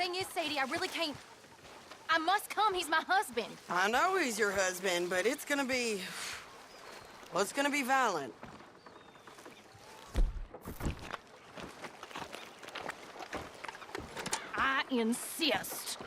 thing is, Sadie, I really can't... I must come. He's my husband. I know he's your husband, but it's gonna be... Well, it's gonna be violent. I insist.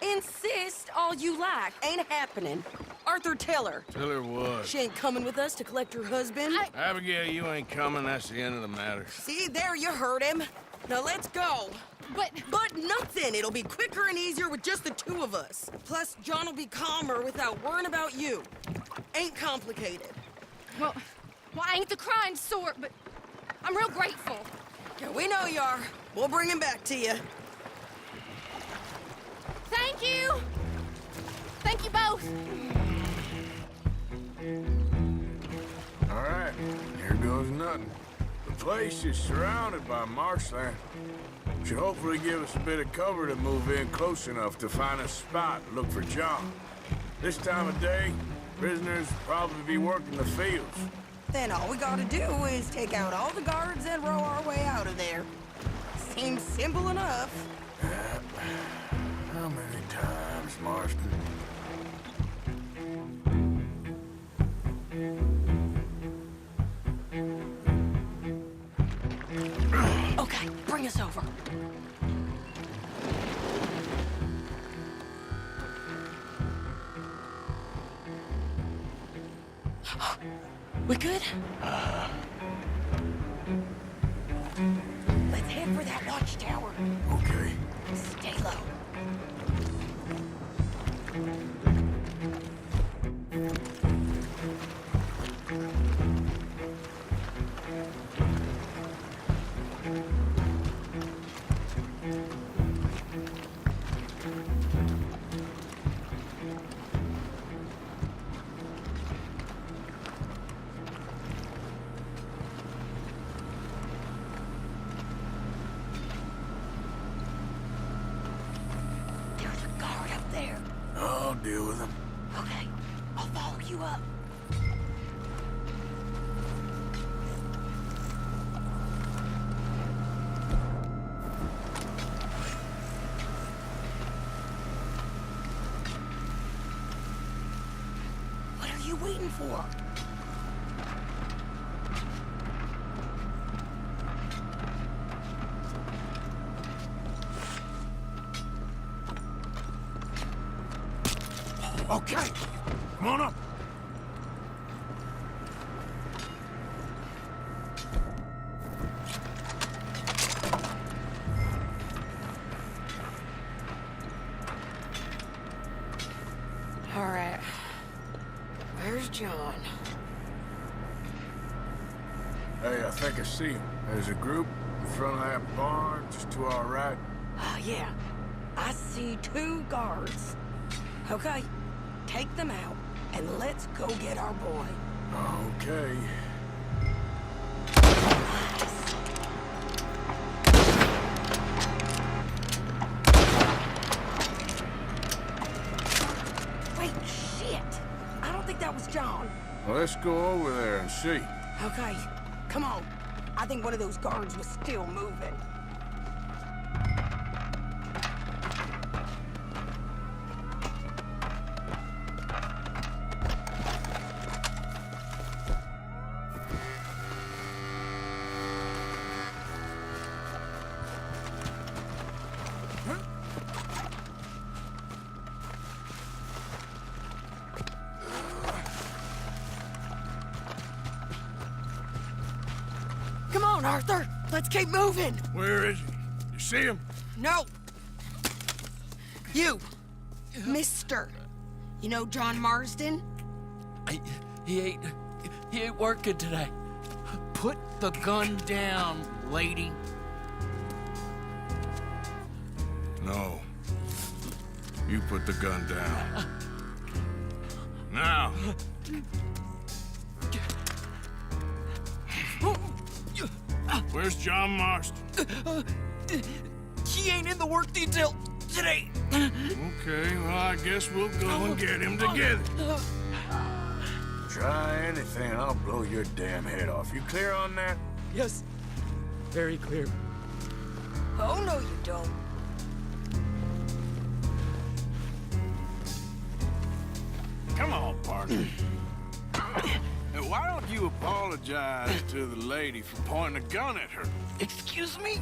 Insist all you like. Ain't happening. Arthur, tell her. Tell her what? She ain't coming with us to collect her husband. Abigail, you ain't coming. That's the end of the matter. See, there you heard him. Now let's go. But nothing. It'll be quicker and easier with just the two of us. Plus, John will be calmer without worrying about you. Ain't complicated. Well, I ain't the crying sort, but I'm real grateful. Yeah, we know you are. We'll bring him back to you. Thank you. Thank you both. All right, here goes nothing. The place is surrounded by marshland. Should hopefully give us a bit of cover to move in close enough to find a spot and look for John. This time of day, prisoners will probably be working the fields. Then all we gotta do is take out all the guards and row our way out of there. Seems simple enough. How many times, Marston? Okay, bring us over. We good? Let's head for that watchtower. Okay. Stay low. There's a guard up there. I'll deal with him. Okay, I'll follow you up. What are you waiting for? Okay, come on up. All right. Where's John? Hey, I think I see him. There's a group in front of that barn, just to our right. Yeah. I see two guards. Okay, take them out, and let's go get our boy. Okay. Wait, shit! I don't think that was John. Well, let's go over there and see. Okay, come on. I think one of those guards was still moving. Come on, Arthur. Let's keep moving. Where is he? You see him? No. You. Mister. You know John Marsden? He ain't working today. Put the gun down, lady. No. You put the gun down. Now. Where's John Marston? He ain't in the work detail today. Okay, well, I guess we'll go and get him together. Try anything, I'll blow your damn head off. You clear on that? Yes, very clear. Oh, no, you don't. Come on, partner. And why don't you apologize to the lady for pointing a gun at her? Excuse me?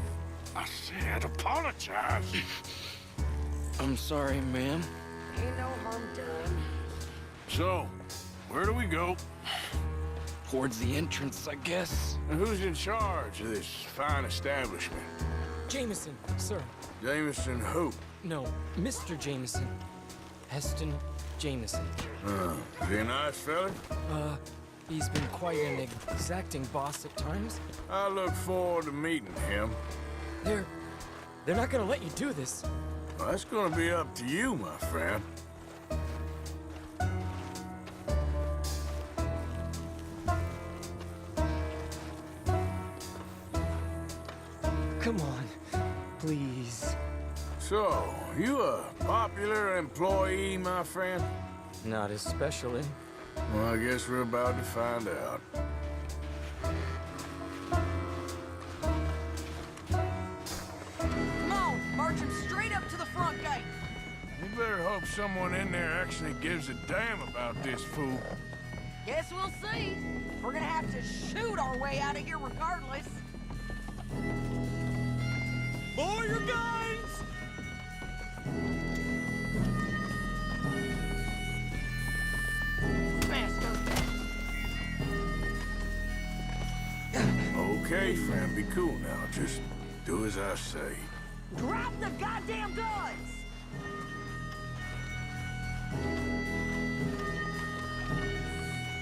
I said apologize. I'm sorry, ma'am. Ain't no harm done. So, where do we go? Towards the entrance, I guess. And who's in charge of this fine establishment? Jameson, sir. Jameson who? No, Mr. Jameson. Heston Jameson. Is he a nice fella? He's been quite an exacting boss at times. I look forward to meeting him. They're not gonna let you do this. Well, that's gonna be up to you, my friend. Come on, please. So, you a popular employee, my friend? Not especially. Well, I guess we're about to find out. Come on, march him straight up to the front gate. You better hope someone in there actually gives a damn about this fool. Guess we'll see. We're gonna have to shoot our way out of here regardless. Lower your guns! Okay, friend, be cool now. Just do as I say. Drop the goddamn guns!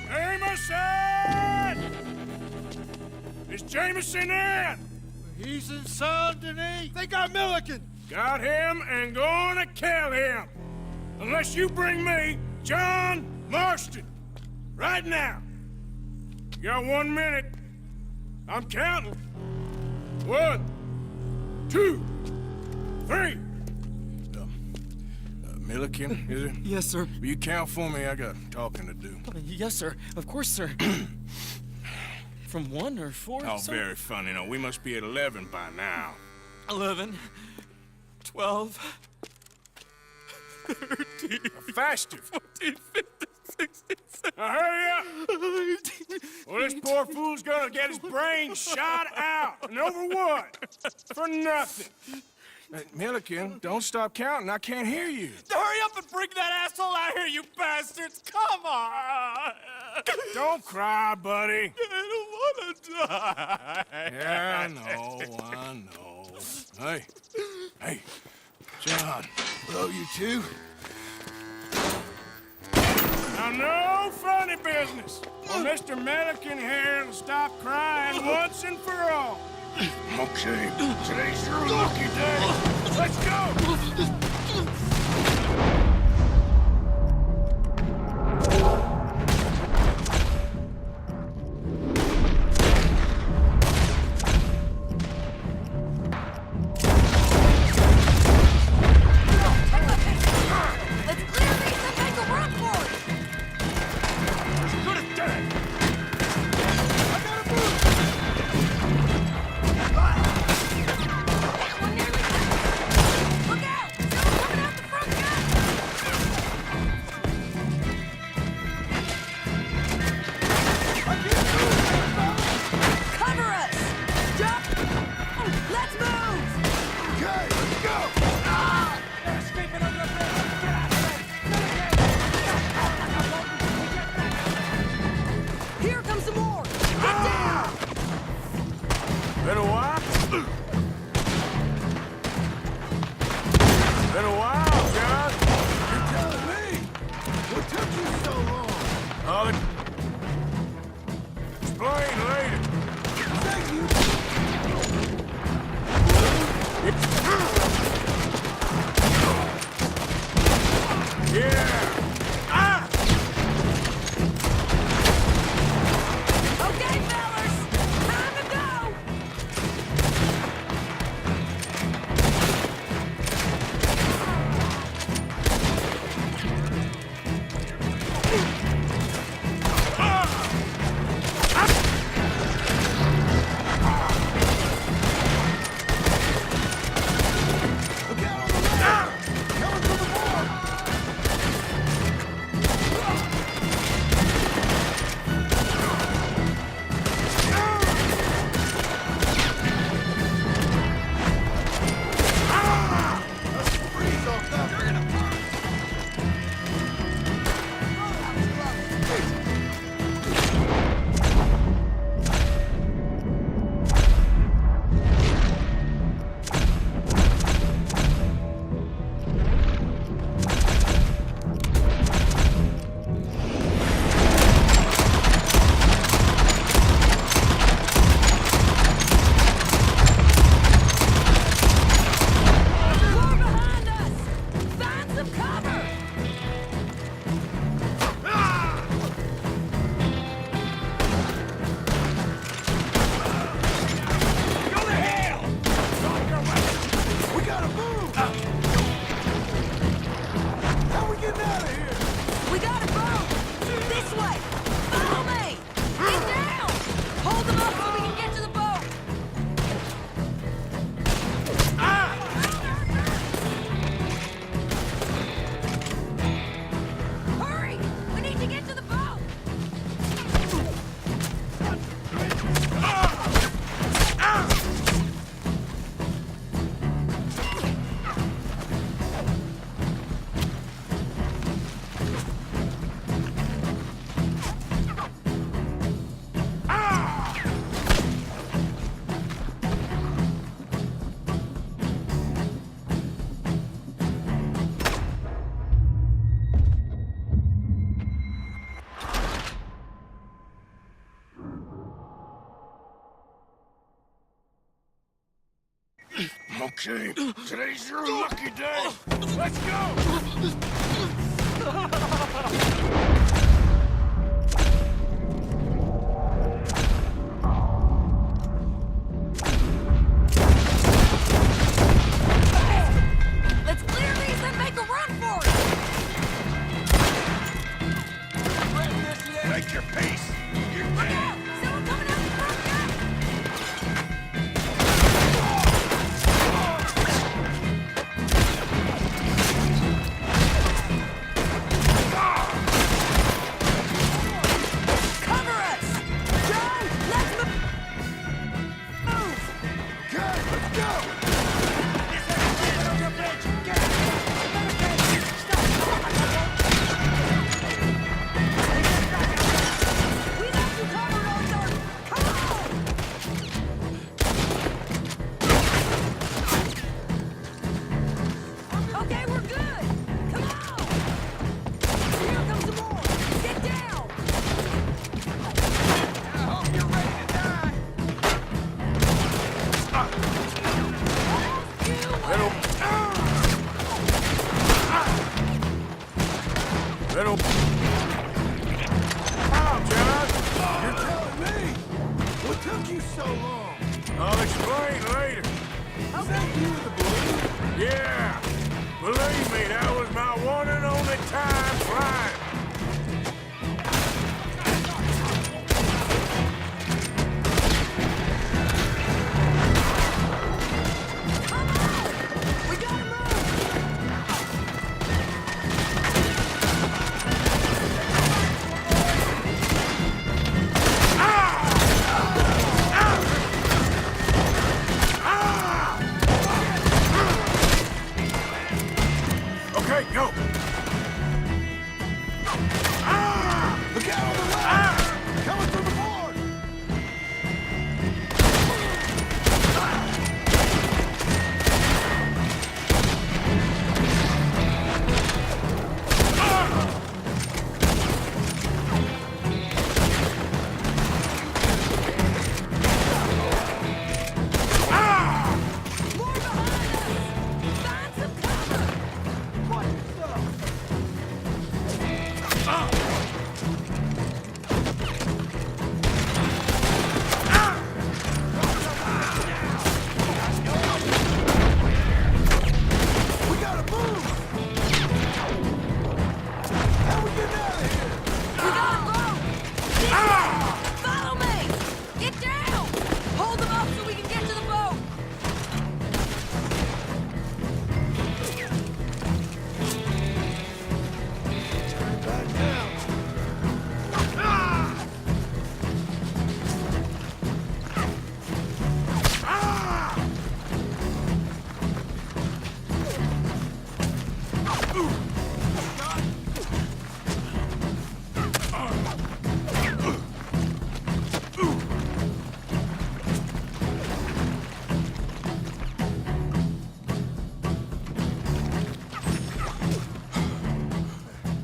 Jameson! Is Jameson in? He's in Saint Denis. They got Milliken. Got him and gonna kill him. Unless you bring me John Marston. Right now. You got 1 minute. I'm counting. 1, 2, 3. Milliken, is it? Yes, sir. Will you count for me? I got talking to do. Yes, sir. Of course, sir. From 1 or 4, Oh, sir? very funny. No, we must be at 11 by now. 11, 12, 13, Faster. 14, 15, 16, 17, Now hurry up. 18. Well, this poor fool's gonna get his brains shot out. And over what? For nothing. Milliken, don't stop counting. I can't hear you. Hurry up and bring that asshole out here, you bastards! Come on! Don't cry, buddy. I don't wanna die. Yeah, I know. Hey, John. Hello, you two. Now, no funny business. Or Mr. Milliken here will stop crying once and for all. Okay, today's your lucky day. Let's go! Let's clear these and make a run for it! Good as dead. That one nearly got me. Look out! Someone coming out the front gate! Cover us! Jump! Let's move! Okay, let's go. Here comes some more! Get down! Been a while? Been a while, John. You're telling me? What took you so long? I'll explain later. Thank you. Yeah. Ah! Okay, fellas! Time to go! Okay, today's your lucky day. Let's go! Let's clear these and make a run for it! Make your peace. You're Look dead. out! Someone coming out the front gate! Cover us! John, let's move! Okay, let's go! We got you covered, Arthur! Come on! Okay, we're good! Come on! Here comes some more! Get down! I hope you're ready to die. Little... Wow, John! You're telling me? What took you so long? I'll explain later. Okay. That you with the balloon? Yeah. Believe me, that was my one and only time flying. Come on! We gotta move! Okay, go. Look out on the left! Coming through the board! More behind us! Find some cover! We gotta move! How we getting out of here? We got a boat! This way! Follow me! Get down! Hold them up so we can get to the boat! Back down.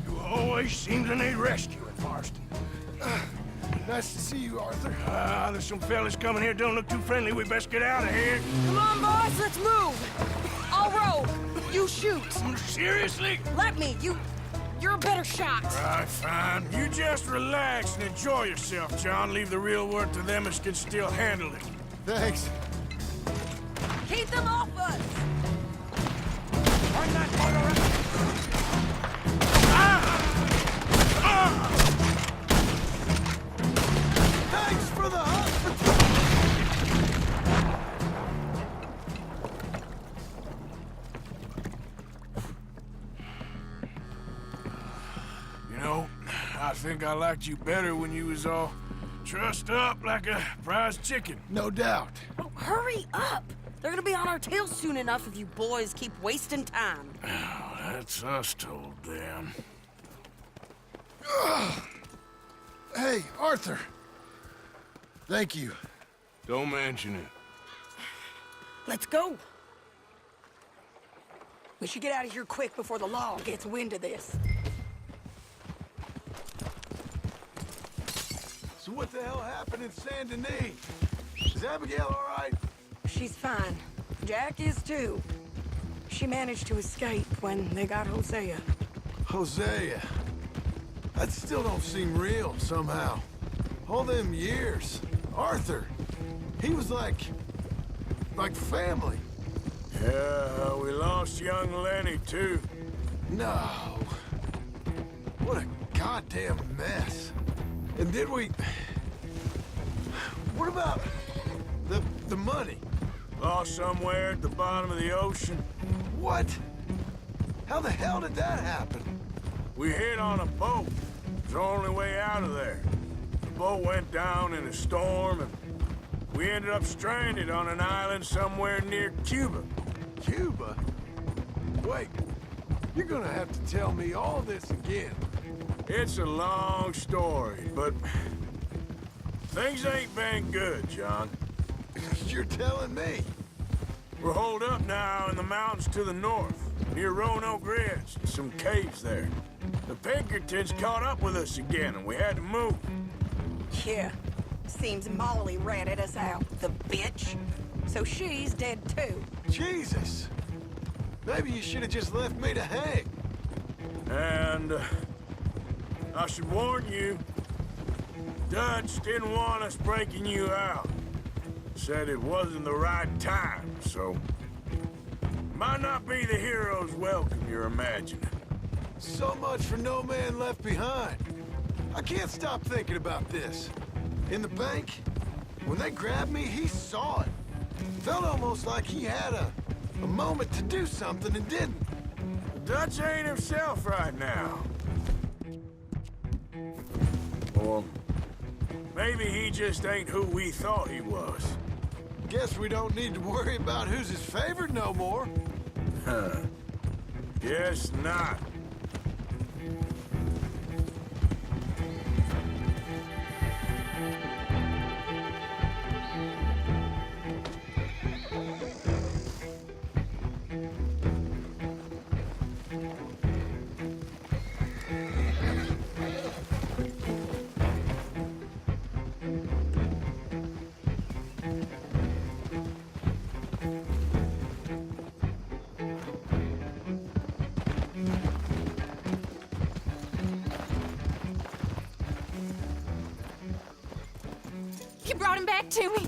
You always seem to need rescuing, Marston. Nice to see you, Arthur. There's some fellas coming here. Don't look too friendly. We best get out of here. Come on, boys, let's move! I'll row. You shoot. Seriously? Let me. You're a better shot. Right, fine. You just relax and enjoy yourself, John. Leave the real work to them as can still handle it. Thanks. Keep them off us! Turn that boat around. Thanks for the hospitality. You know, I think I liked you better when you was all trussed up like a prize chicken. No doubt. Oh, hurry up! They're gonna be on our tails soon enough if you boys keep wasting time. Oh, that's us told them. Hey, Arthur. Thank you. Don't mention it. Let's go. We should get out of here quick before the law gets wind of this. So what the hell happened in Saint Denis? Is Abigail all right? She's fine. Jack is too. She managed to escape when they got Hosea. Hosea. That still don't seem real, somehow. All them years. Arthur. He was like family. Yeah, we lost young Lenny, too. No. What a goddamn mess. And did we... What about the money? Lost somewhere at the bottom of the ocean. What? How the hell did that happen? We hit on a boat. It was the only way out of there. The boat went down in a storm, and we ended up stranded on an island somewhere near Cuba. Cuba? Wait, you're gonna have to tell me all this again. It's a long story, but things ain't been good, John. You're telling me. We're holed up now in the mountains to the north, near Roanoke Ridge, and some caves there. The Pinkertons caught up with us again, and we had to move. Yeah. Seems Molly ratted us out, the bitch. So she's dead too. Jesus. Maybe you should have just left me to hang. And I should warn you, Dutch didn't want us breaking you out. Said it wasn't the right time, so... Might not be the hero's welcome you're imagining. So much for no man left behind. I can't stop thinking about this. In the bank, when they grabbed me, he saw it. Felt almost like he had a moment to do something and didn't. Dutch ain't himself right now. Or maybe he just ain't who we thought he was. Guess we don't need to worry about who's his favorite no more. Guess not. You brought him back to me.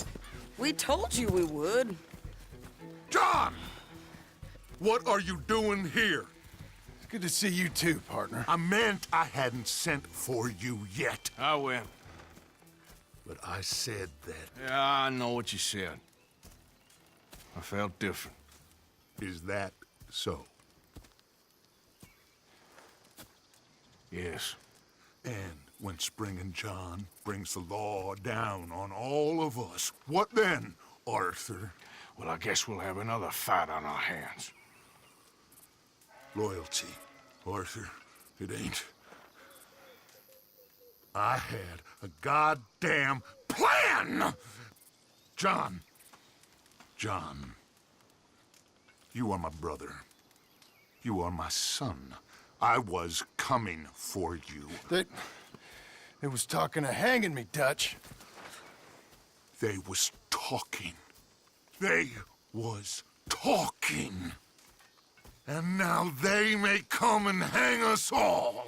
We told you we would. John! What are you doing here? It's good to see you too, partner. I meant I hadn't sent for you yet. I win. But I said that. Yeah, I know what you said. I felt different. Is that so? Yes. And when Spring and John brings the law down on all of us, what then, Arthur? Well, I guess we'll have another fight on our hands. Loyalty, Arthur, it ain't. I had a goddamn plan! John, you are my brother. You are my son. I was coming for you. They was talking of hanging me, Dutch. They was talking. They was talking. And now they may come and hang us all.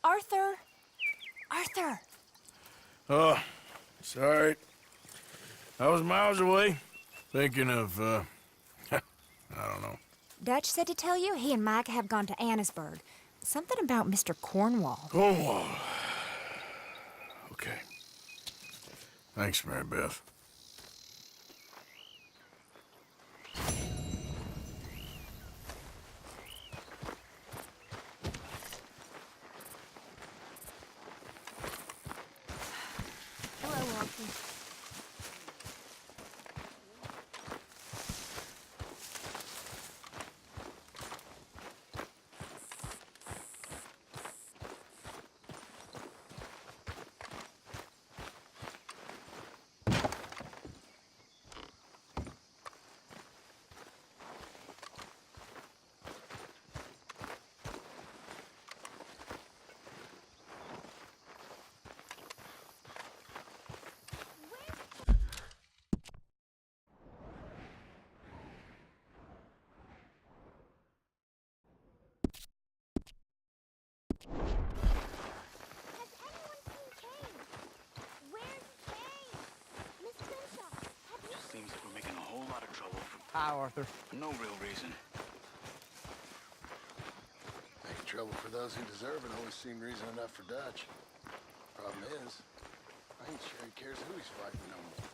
Arthur. Arthur. Oh, sorry. I was miles away, thinking of, I don't know. Dutch said to tell you he and Micah have gone to Annisburg. Something about Mr. Cornwall. Cornwall. Okay. Thanks, Mary Beth. Hello, Arthur. Hi, Arthur. No real reason. Making trouble for those who deserve it always seemed reason enough for Dutch. Problem is, I ain't sure he cares who he's fighting no more.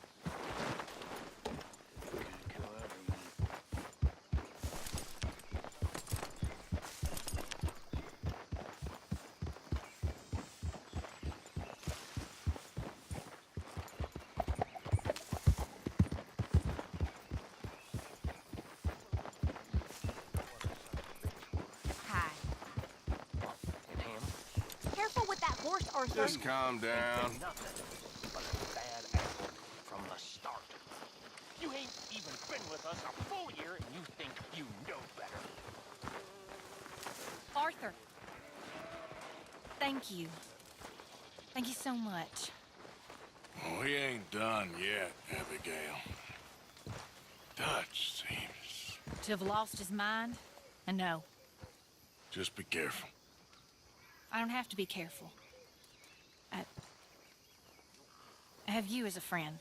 Can't kill everyone. Hi. And him? Careful with that horse, Arthur. Just calm down. Nothing but a bad apple from the start. You ain't even been with us a full year and you think you know better. Arthur. Thank you. Thank you so much. We ain't done yet, Abigail. Dutch seems... To have lost his mind? And no, Just be careful. I don't have to be careful. I have you as a friend.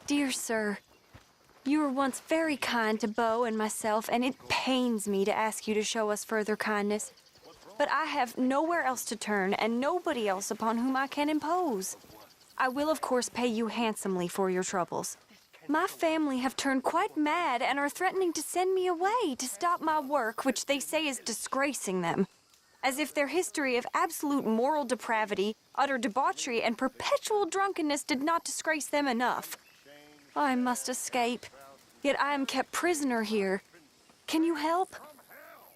Dear sir, you were once very kind to Beau and myself, and it pains me to ask you to show us further kindness. But I have nowhere else to turn, and nobody else upon whom I can impose. I will, of course, pay you handsomely for your troubles. My family have turned quite mad and are threatening to send me away to stop my work, which they say is disgracing them. As if their history of absolute moral depravity, utter debauchery, and perpetual drunkenness did not disgrace them enough. I must escape, yet I am kept prisoner here. Can you help?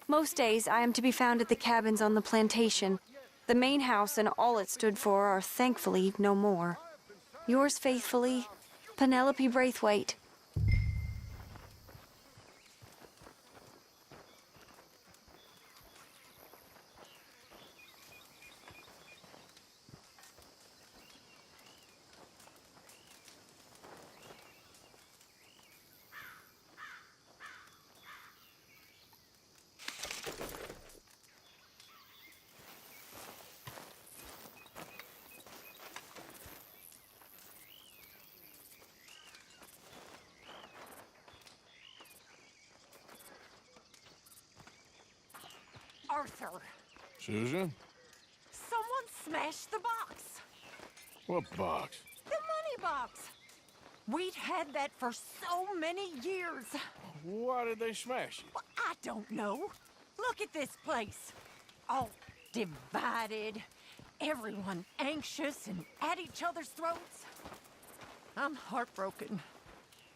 Most days I am to be found at the cabins on the plantation. The main house and all it stood for are thankfully no more. Yours faithfully, Penelope Braithwaite. Arthur, Susan? someone smashed the box. What box? The money box. We'd had that for so many years. Why did they smash it? Well, I don't know. Look at this place. All divided. Everyone anxious and at each other's throats. I'm heartbroken.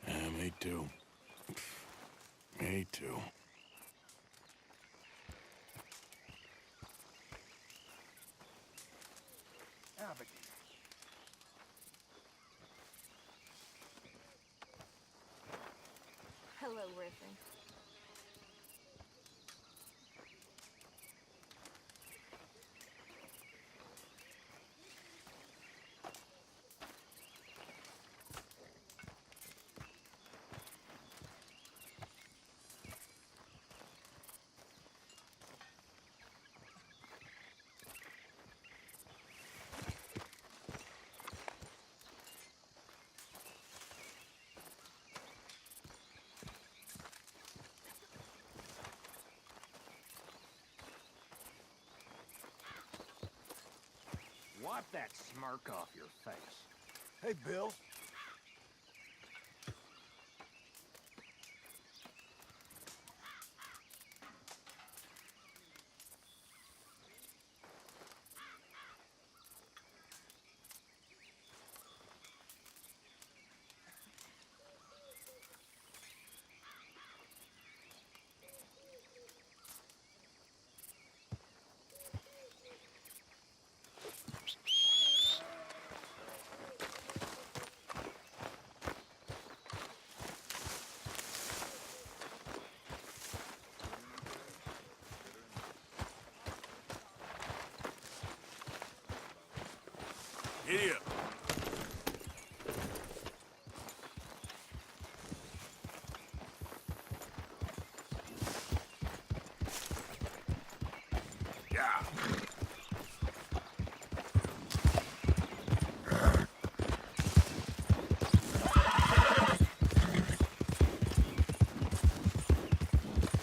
Yeah, me too. Me too. Hello, Griffin. Wipe that smirk off your face. Hey, Bill. Giddy up.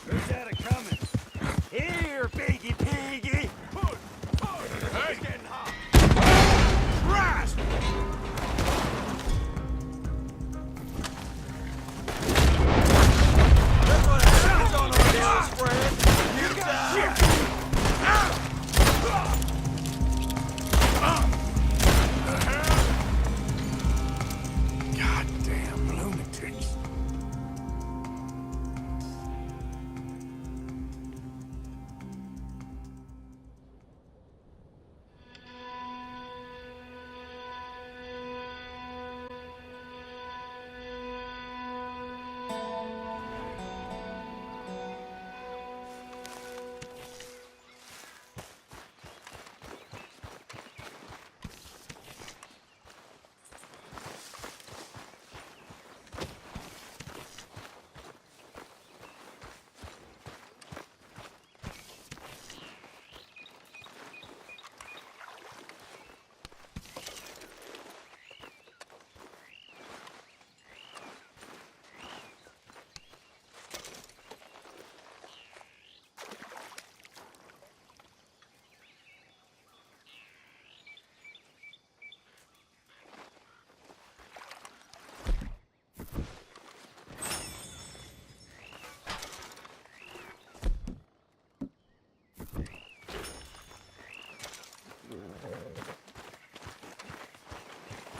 Who's that a-coming? Here, piggy piggy! Hey! It's getting hot. Rise! That's what happens on our business, friend. You die. Goddamn lunatics.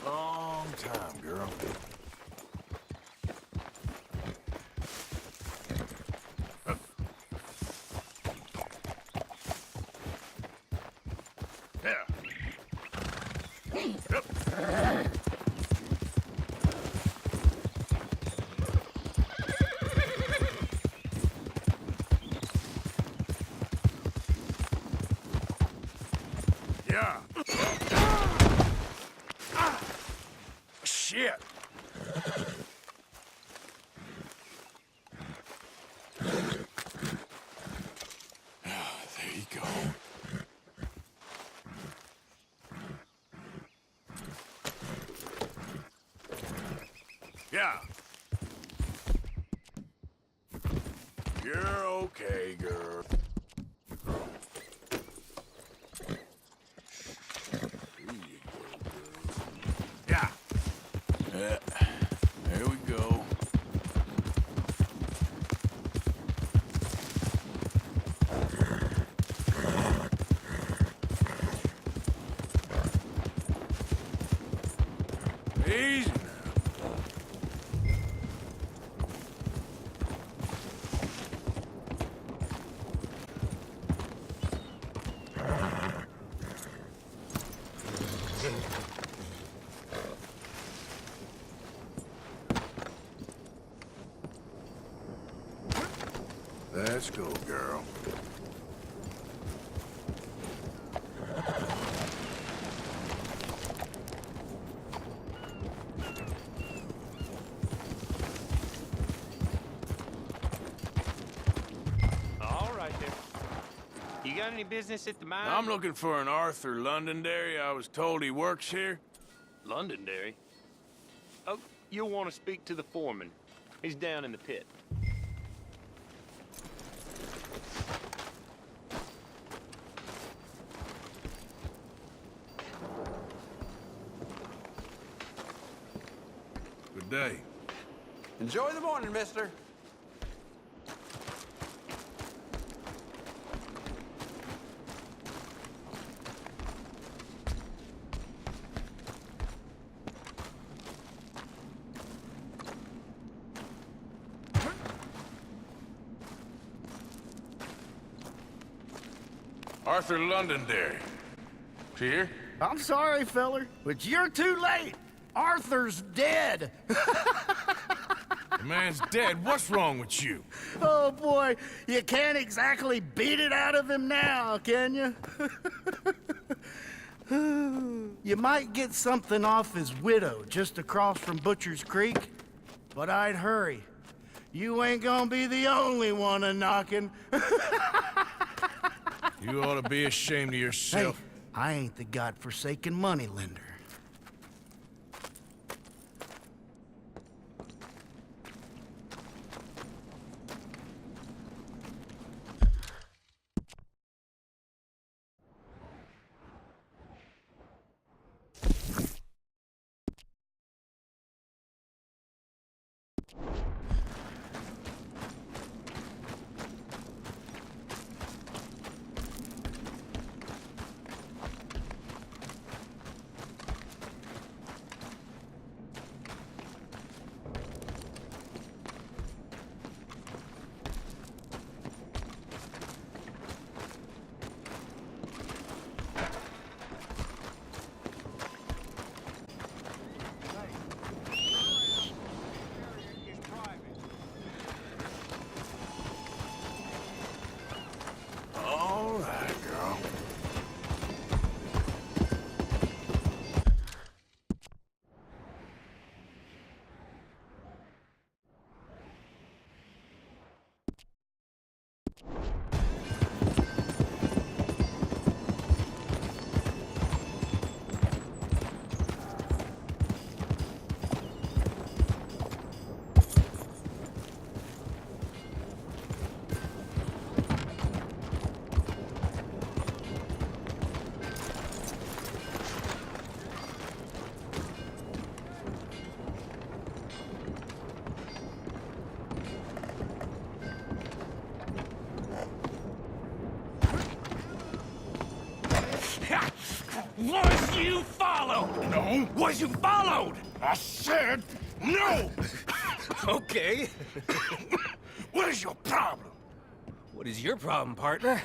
Long time, girl. Yeah. Yeah. Shit. There you go. Yeah. You're okay, girl. Yeah. There we go. Easy now. Let's go, girl. All right there. You got any business at the mine? I'm looking for an Arthur Londonderry. I was told he works here. Londonderry. Oh, you'll want to speak to the foreman. He's down in the pit. Good day. Enjoy the morning, mister. Arthur Londonderry. Is he here? I'm sorry, feller, but you're too late. Arthur's dead. The man's dead. What's wrong with you? Oh, boy, you can't exactly beat it out of him now, can you? You might get something off his widow just across from Butcher's Creek, but I'd hurry. You ain't gonna be the only one a-knocking. You ought to be ashamed of Hey, yourself. I ain't the godforsaken moneylender. All right, girl. Was you followed? No. Was you followed? I said no. Okay. What is your problem? What is your problem, partner?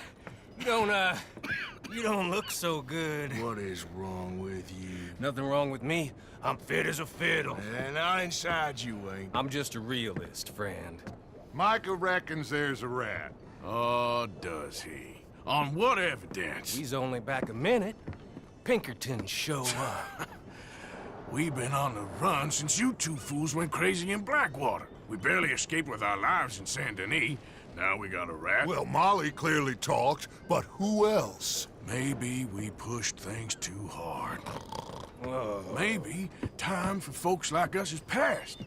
You don't look so good. What is wrong with you? Nothing wrong with me. I'm fit as a fiddle. And not inside you ain't. I'm just a realist, friend. Micah reckons there's a rat. Oh, does he? On what evidence? He's only back a minute. Pinkerton show up. We've been on the run since you two fools went crazy in Blackwater. We barely escaped with our lives in Saint Denis. Now we got a rat. Well, Molly clearly talked, but who else? Maybe we pushed things too hard. Maybe time for folks like us is past.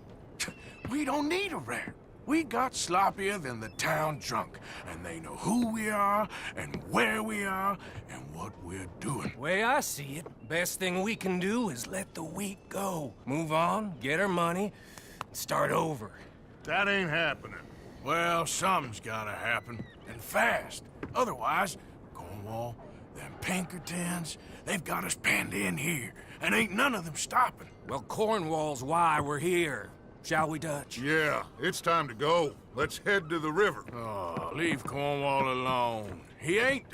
We don't need a rat. We got sloppier than the town drunk, and they know who we are, and where we are, and what we're doing. Way I see it, best thing we can do is let the week go. Move on, get our money, and start over. That ain't happening. Well, something's gotta happen, and fast. Otherwise, Cornwall, them Pinkertons, they've got us penned in here, and ain't none of them stopping. Well, Cornwall's why we're here. Shall we, Dutch? Yeah, it's time to go. Let's head to the river. Oh, leave Cornwall alone. He ain't...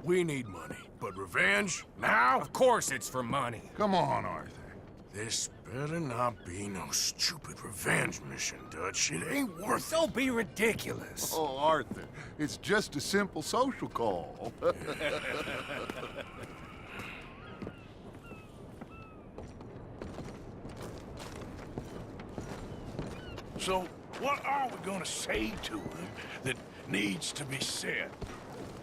We need money, but revenge, now? Of course it's for money. Come on, Arthur. This better not be no stupid revenge mission, Dutch. It ain't worth it. Don't be ridiculous. Oh, Arthur, it's just a simple social call. So, what are we gonna say to him that needs to be said?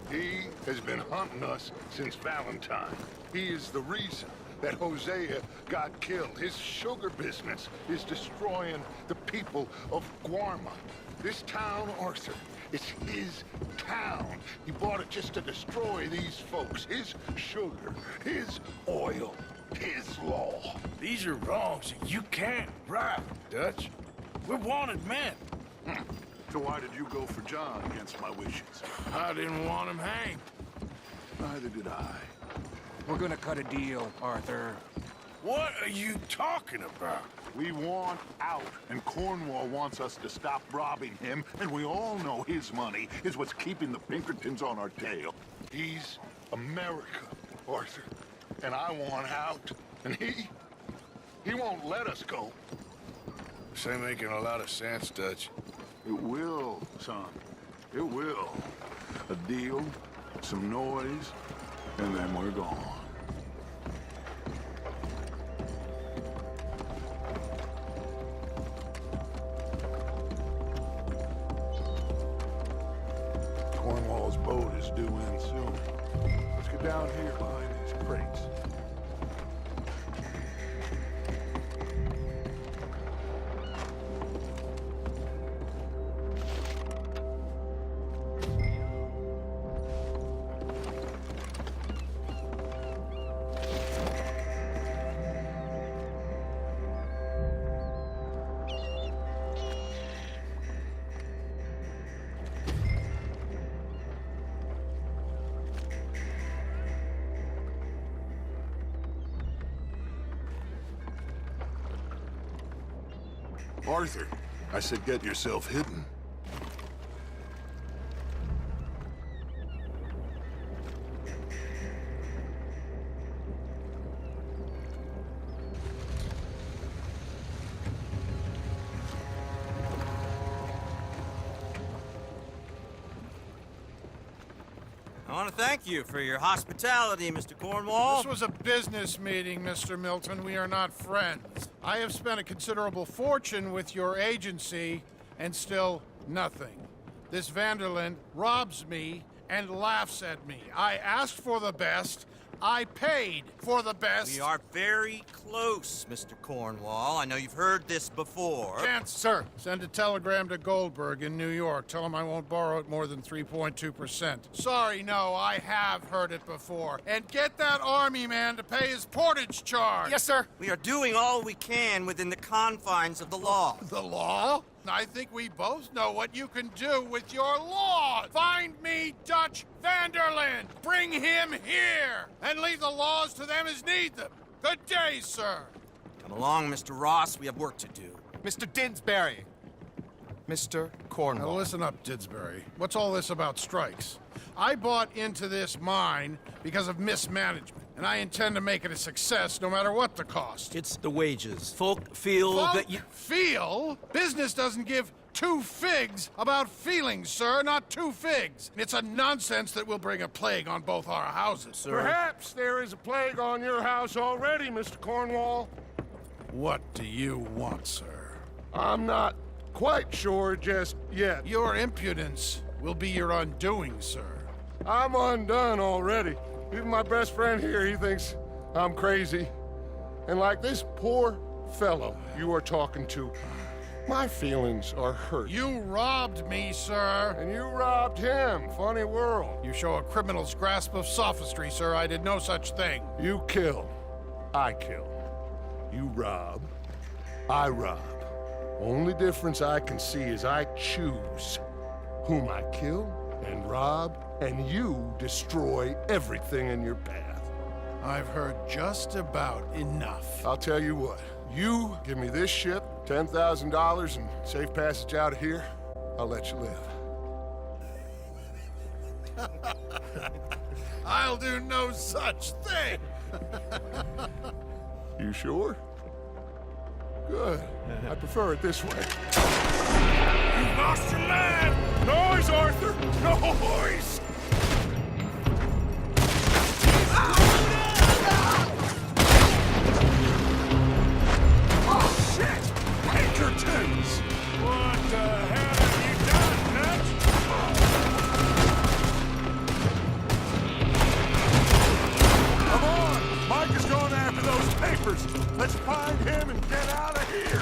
He has been hunting us since Valentine. He is the reason that Hosea got killed. His sugar business is destroying the people of Guarma. This town, Arthur, it's his town. He bought it just to destroy these folks. His sugar, his oil, his law. These are wrongs that you can't right, Dutch. We're wanted men. So why did you go for John against my wishes? I didn't want him hanged. Neither did I. We're gonna cut a deal, Arthur. What are you talking about? We want out, and Cornwall wants us to stop robbing him, and we all know his money is what's keeping the Pinkertons on our tail. He's America, Arthur, and I want out, and he won't let us go. This ain't making a lot of sense, Dutch. It will, son. It will. A deal, some noise, and then we're gone. Cornwall's boat is due in down here behind these crates. Arthur, I said get yourself hidden. I want to thank you for your hospitality, Mr. Cornwall. This was a business meeting, Mr. Milton. We are not friends. I have spent a considerable fortune with your agency, and still nothing. This Vanderlyn robs me and laughs at me. I asked for the best. I paid for the best. We are very close, Mr. Cornwall. I know you've heard this before. Chance, sir, send a telegram to Goldberg in New York. Tell him I won't borrow it more than 3.2%. Sorry, no, I have heard it before. And get that army man to pay his portage charge. Yes, sir. We are doing all we can within the confines of the law. The law? I think we both know what you can do with your laws. Find me Dutch Vanderlyn. Bring him here. And leave the laws to them as need them. Good day, sir. Come along, Mr. Ross. We have work to do. Mr. Didsbury. Mr. Cornwall. Now listen up, Didsbury. What's all this about strikes? I bought into this mine because of mismanagement, and I intend to make it a success no matter what the cost. It's the wages. Folk feel that you... Feel? Business doesn't give two figs about feelings, sir, not two figs. It's a nonsense that will bring a plague on both our houses, sir. Perhaps there is a plague on your house already, Mr. Cornwall. What do you want, sir? I'm not quite sure just yet. Your impudence will be your undoing, sir. I'm undone already. Even my best friend here, he thinks I'm crazy. And like this poor fellow you are talking to, my feelings are hurt. You robbed me, sir. And you robbed him. Funny world. You show a criminal's grasp of sophistry, sir. I did no such thing. You kill. I kill. You rob. I rob. Only difference I can see is I choose whom I kill and rob, and you destroy everything in your path. I've heard just about enough. I'll tell you what. You give me this ship, $10,000, and safe passage out of here, I'll let you live. I'll do no such thing. You sure? Good. I prefer it this way. You lost your man! Noise, Arthur! Noise! Oh, shit! Pinkertons! What the hell have you done, Dutch? Come on! Mike is going after those papers. Let's find him and get out of here.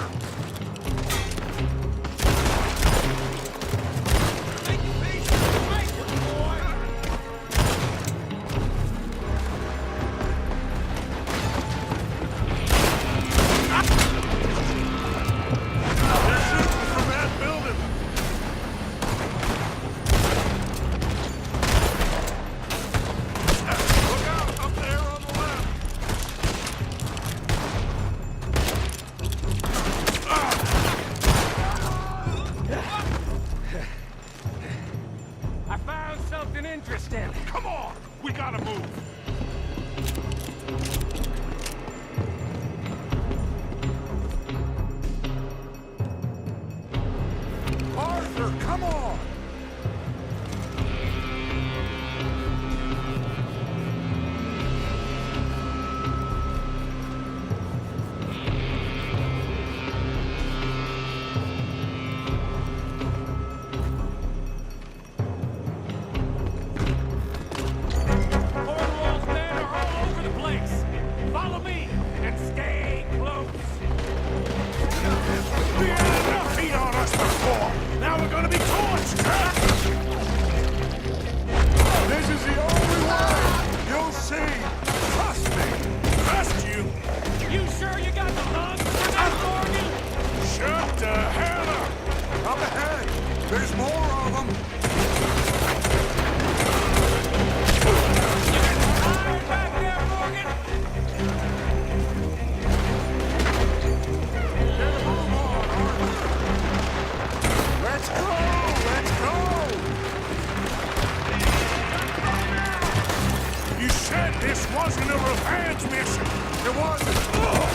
said this wasn't a revenge mission. It wasn't.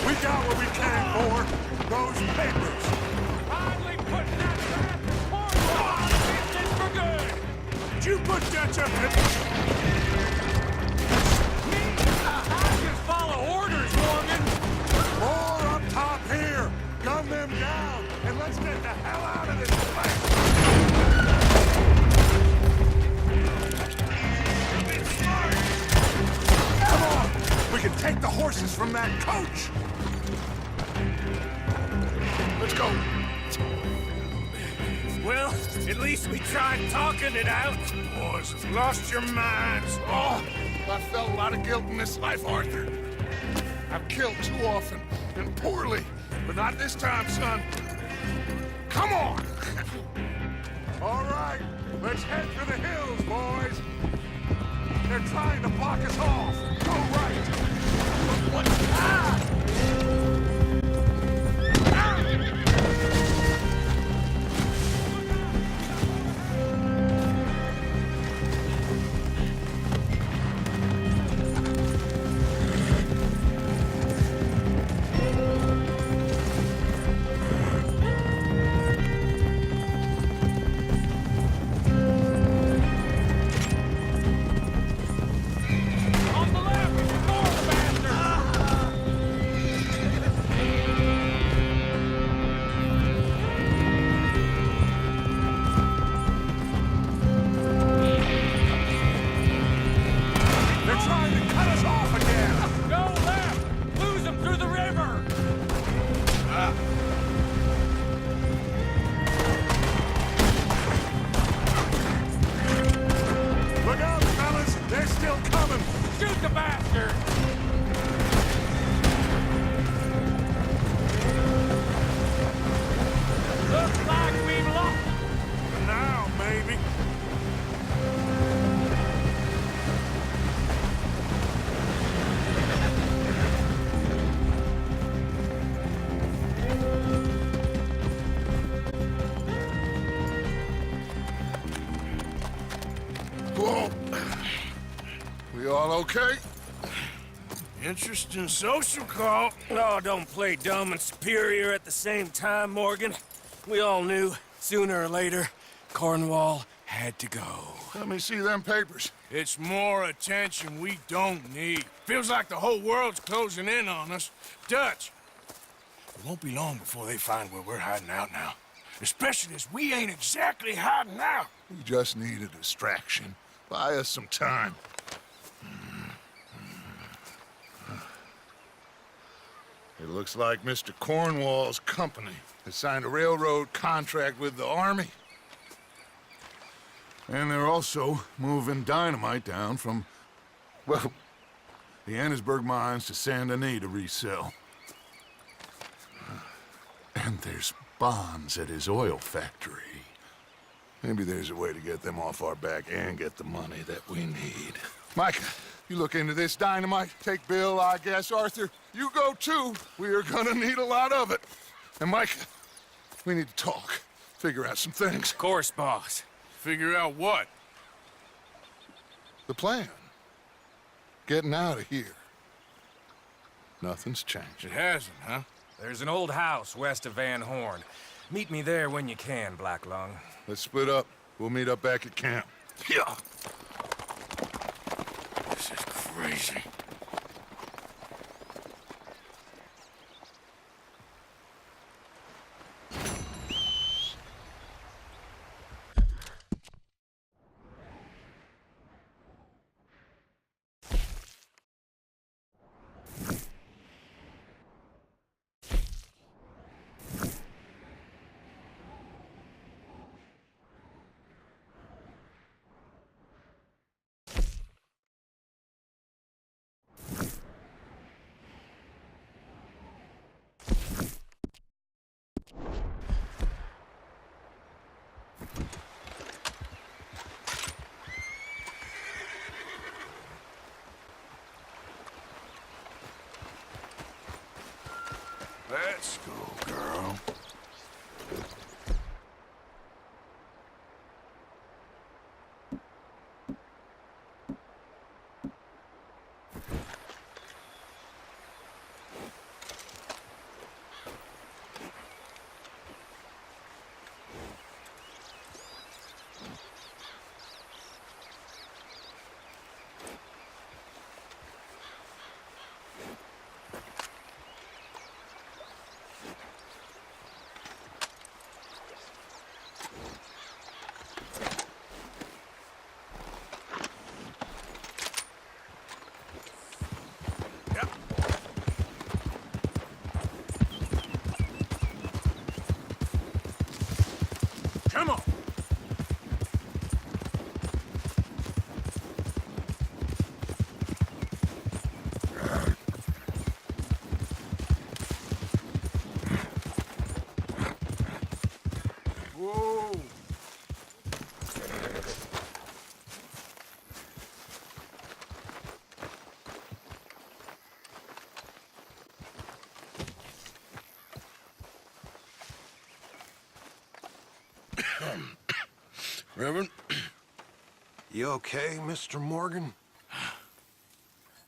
We got what we came for. Those papers. Finally putting that bastard Cornwall out of business for good! Did you put Dutch up in... I just follow orders, Morgan! More up top here. Gun them down, and let's get the hell out of this place. Come on! We can take the horses from that coach! Let's go. Well, at least we tried talking it out. Boys have lost your minds. Oh, I felt a lot of guilt in this life, Arthur. I've killed too often, and poorly, but not this time, son. Come on! All right, let's head for the hills, boys. They're trying to block us off. Go right. What? Ah! On the left, ignore the bastard! They're trying to cut us off again. Go left! Lose them through the river! Look out, fellas. They're still coming. Shoot the bastard! Looks like we've lost. Now, maybe. Whoa. We all okay? Interesting social call. Oh, don't play dumb and superior at the same time, Morgan. We all knew, sooner or later, Cornwall had to go. Let me see them papers. It's more attention we don't need. Feels like the whole world's closing in on us. Dutch, it won't be long before they find where we're hiding out now. Especially as we ain't exactly hiding out. We just need a distraction. Buy us some time. It looks like Mr. Cornwall's company has signed a railroad contract with the Army. And they're also moving dynamite down from, well, the Annesburg mines to Saint Denis to resell. And there's bonds at his oil factory. Maybe there's a way to get them off our back and get the money that we need. Micah, you look into this dynamite. Take Bill, I guess. Arthur, you go too. We are gonna need a lot of it. And Micah, we need to talk. Figure out some things. Of course, boss. Figure out what? The plan. Getting out of here. Nothing's changed. It hasn't, huh? There's an old house west of Van Horn. Meet me there when you can, Black Lung. Let's split up. We'll meet up back at camp. Yeah. This is crazy. Let's go, girl. Reverend? You okay, Mr. Morgan?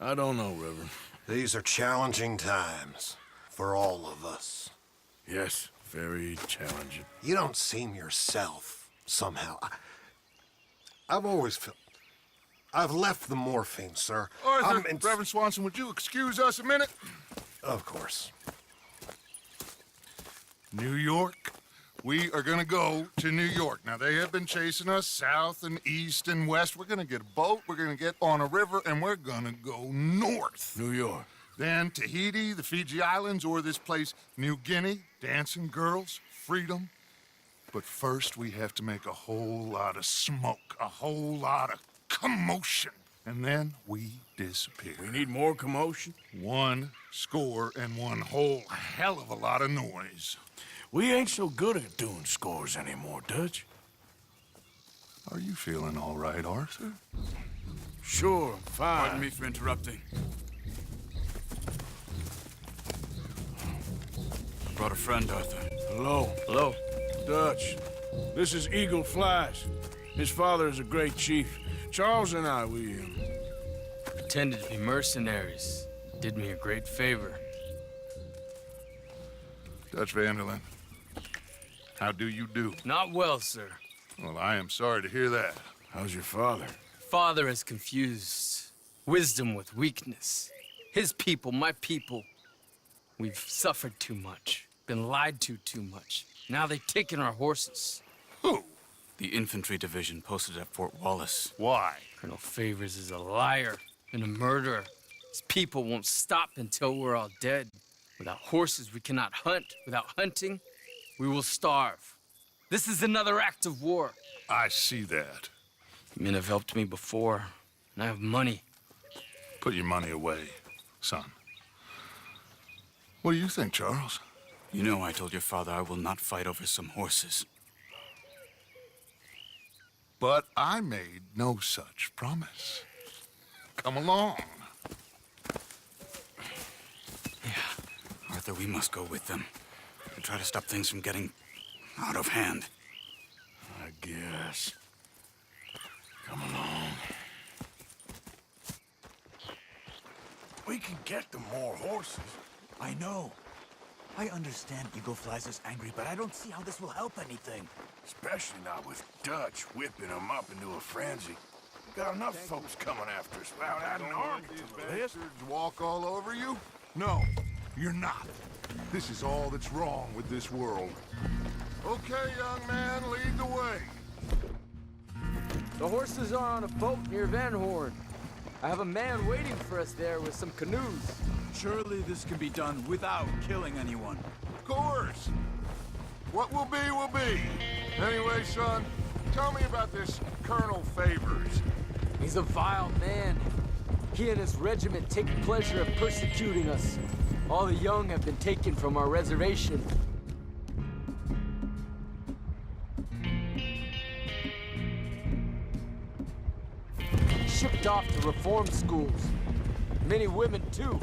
I don't know, Reverend. These are challenging times for all of us. Yes, very challenging. You don't seem yourself, somehow. I've always felt... I've left the morphine, sir. Arthur, Reverend Swanson, would you excuse us a minute? Of course. New York. We are gonna go to New York. Now, they have been chasing us south and east and west. We're gonna get a boat, we're gonna get on a river, and we're gonna go north. New York. Then Tahiti, the Fiji Islands, or this place, New Guinea, dancing girls, freedom. But first, we have to make a whole lot of smoke, a whole lot of commotion. And then we disappear. We need more commotion? 1 score and one whole hell of a lot of noise. We ain't so good at doing scores anymore, Dutch. Are you feeling all right, Arthur? Sure, fine. Pardon me for interrupting. Brought a friend, Arthur. Hello. Hello. Dutch. This is Eagle Flies. His father is a great chief. Charles and I, we pretended to be mercenaries. Did me a great favor. Dutch van der Linde, how do you do? Not well, sir. Well, I am sorry to hear that. How's your father? Father has confused wisdom with weakness. His people, my people. We've suffered too much. Been lied to too much. Now they've taken our horses. Who? The infantry division posted at Fort Wallace. Why? Colonel Favors is a liar and a murderer. His people won't stop until we're all dead. Without horses, we cannot hunt. Without hunting, we will starve. This is another act of war. I see that. Men have helped me before, and I have money. Put your money away, son. What do you think, Charles? You know I told your father I will not fight over some horses. But I made no such promise. Come along. Yeah, Arthur, we must go with them. To try to stop things from getting out of hand. I guess. Come along. We can get them more horses. I know. I understand Eagle Flies is angry, but I don't see how this will help anything. Especially not with Dutch whipping them up into a frenzy. Got enough folks coming after us without adding army to the list. Walk all over you? No, you're not. This is all that's wrong with this world. Okay, young man, lead the way. The horses are on a boat near Van Horn. I have a man waiting for us there with some canoes. Surely this can be done without killing anyone. Of course. What will be, will be. Anyway, son, tell me about this Colonel Favors. He's a vile man. He and his regiment take pleasure in persecuting us. All the young have been taken from our reservation. Shipped off to reform schools. Many women, too.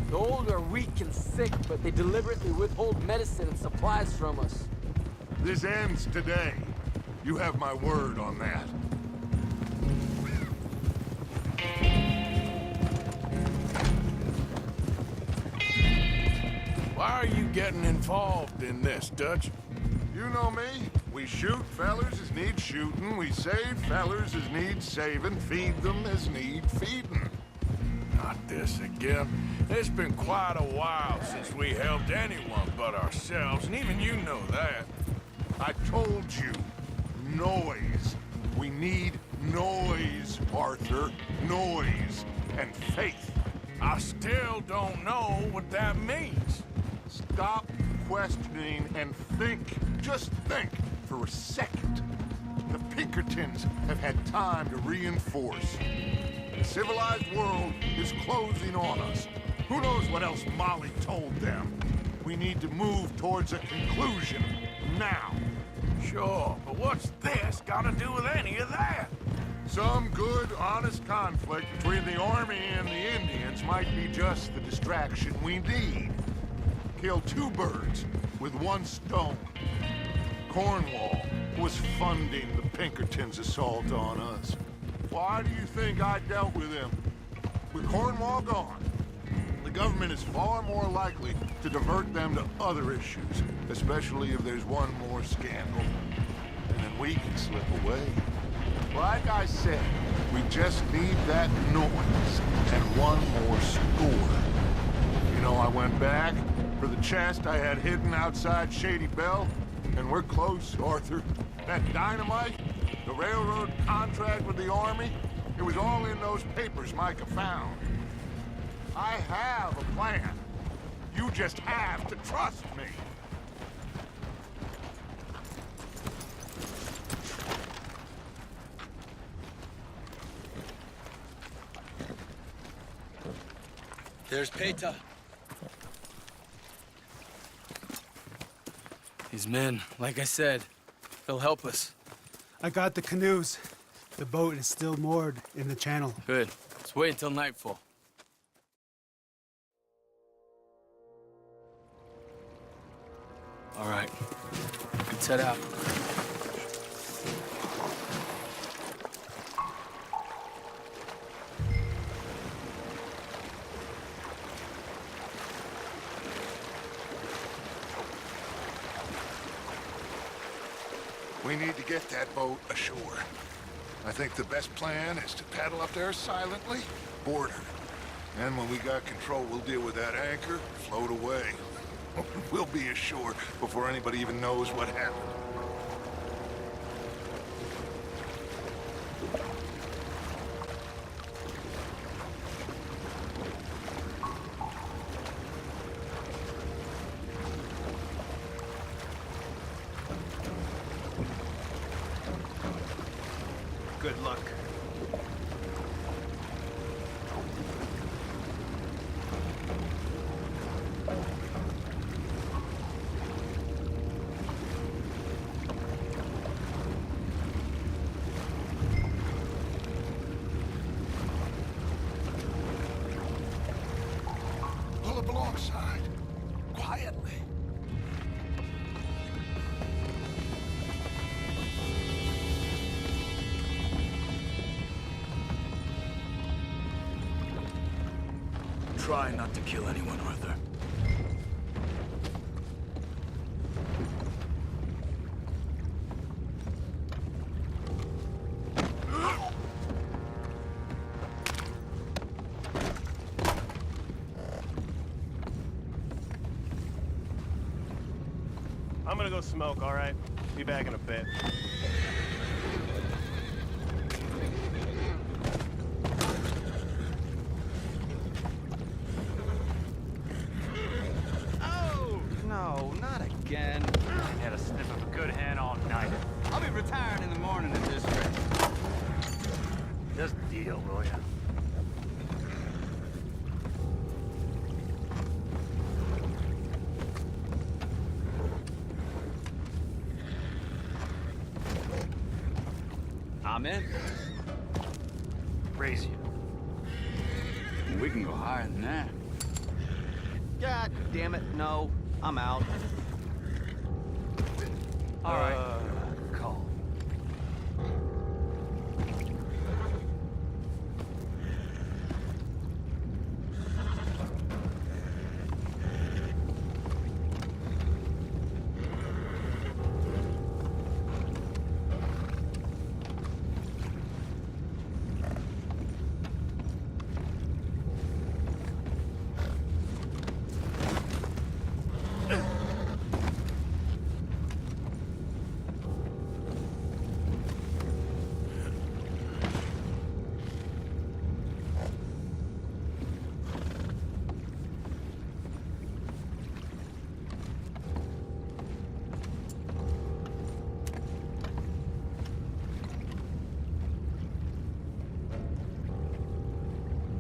The old are weak and sick, but they deliberately withhold medicine and supplies from us. This ends today. You have my word on that. Why are you getting involved in this, Dutch? You know me. We shoot fellers as need shooting. We save fellers as need saving. Feed them as need feeding. Not this again. It's been quite a while since we helped anyone but ourselves, and even you know that. I told you. Noise. We need noise, Arthur. Noise and faith. I still don't know what that means. Stop questioning and think. Just think for a second. The Pinkertons have had time to reinforce. The civilized world is closing on us. Who knows what else Molly told them? We need to move towards a conclusion now. Sure, but what's this got to do with any of that? Some good, honest conflict between the army and the Indians might be just the distraction we need. Kill two birds with one stone. Cornwall was funding the Pinkertons' assault on us. Why do you think I dealt with him? With Cornwall gone, the government is far more likely to divert them to other issues, especially if there's one more scandal. And then we can slip away. Like I said, we just need that noise and one more score. You know, I went back for the chest I had hidden outside Shady Belle, and we're close, Arthur. That dynamite, the railroad contract with the Army, it was all in those papers Micah found. I have a plan. You just have to trust me. There's Peta. These men, like I said, they'll help us. I got the canoes. The boat is still moored in the channel. Good. Let's wait until nightfall. All right. Let's head out. We need to get that boat ashore. I think the best plan is to paddle up there silently, board her. And when we got control, we'll deal with that anchor, float away. We'll be ashore before anybody even knows what happened. Good luck. Pull up alongside, quietly. Try not to kill anyone, Arthur. I'm gonna go smoke, all right? Be back in a bit. No, not again. I had a sniff of a good hand all night. I'll be retiring in the morning at this rate. Just deal, will ya? I'm in. Raise you. We can go higher than that. God damn it, no. I'm out. All right. Call.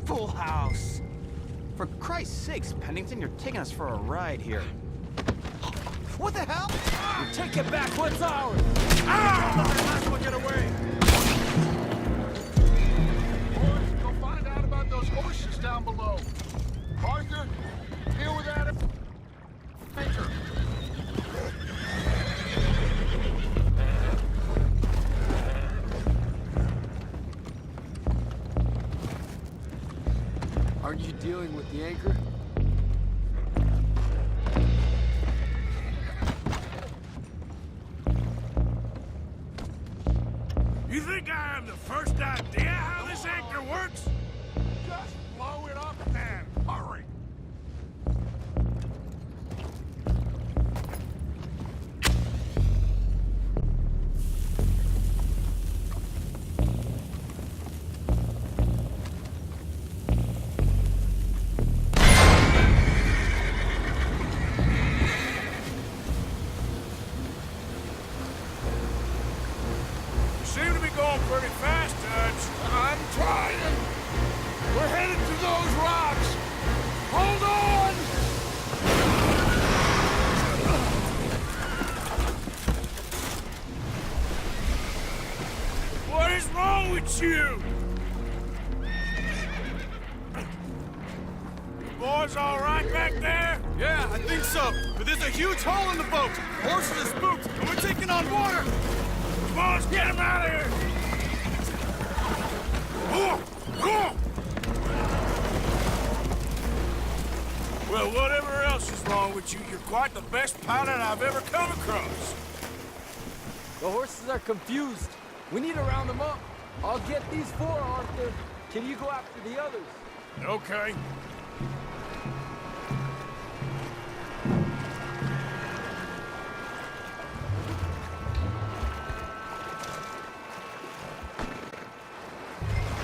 Full house. For Christ's sakes, Pennington, you're taking us for a ride here. What the hell? Take it back. What's ours? Last one get away. Boys, go find out about those horses down below. Arthur, deal with that. Anchor. Aren't you dealing with the anchor? You think I have the first idea how this anchor works? Just blow it up then. Hurry. Seem to be going pretty fast, Dutch. I'm trying. We're headed to those rocks. Hold on! What is wrong with you? You boys all right back there? Yeah, I think so. But there's a huge hole in the boat. Horses are spooked, and we're taking on water. Come on, let's get him out of here! Well, whatever else is wrong with you, you're quite the best pilot I've ever come across. The horses are confused. We need to round them up. I'll get these four, Arthur. Can you go after the others? Okay.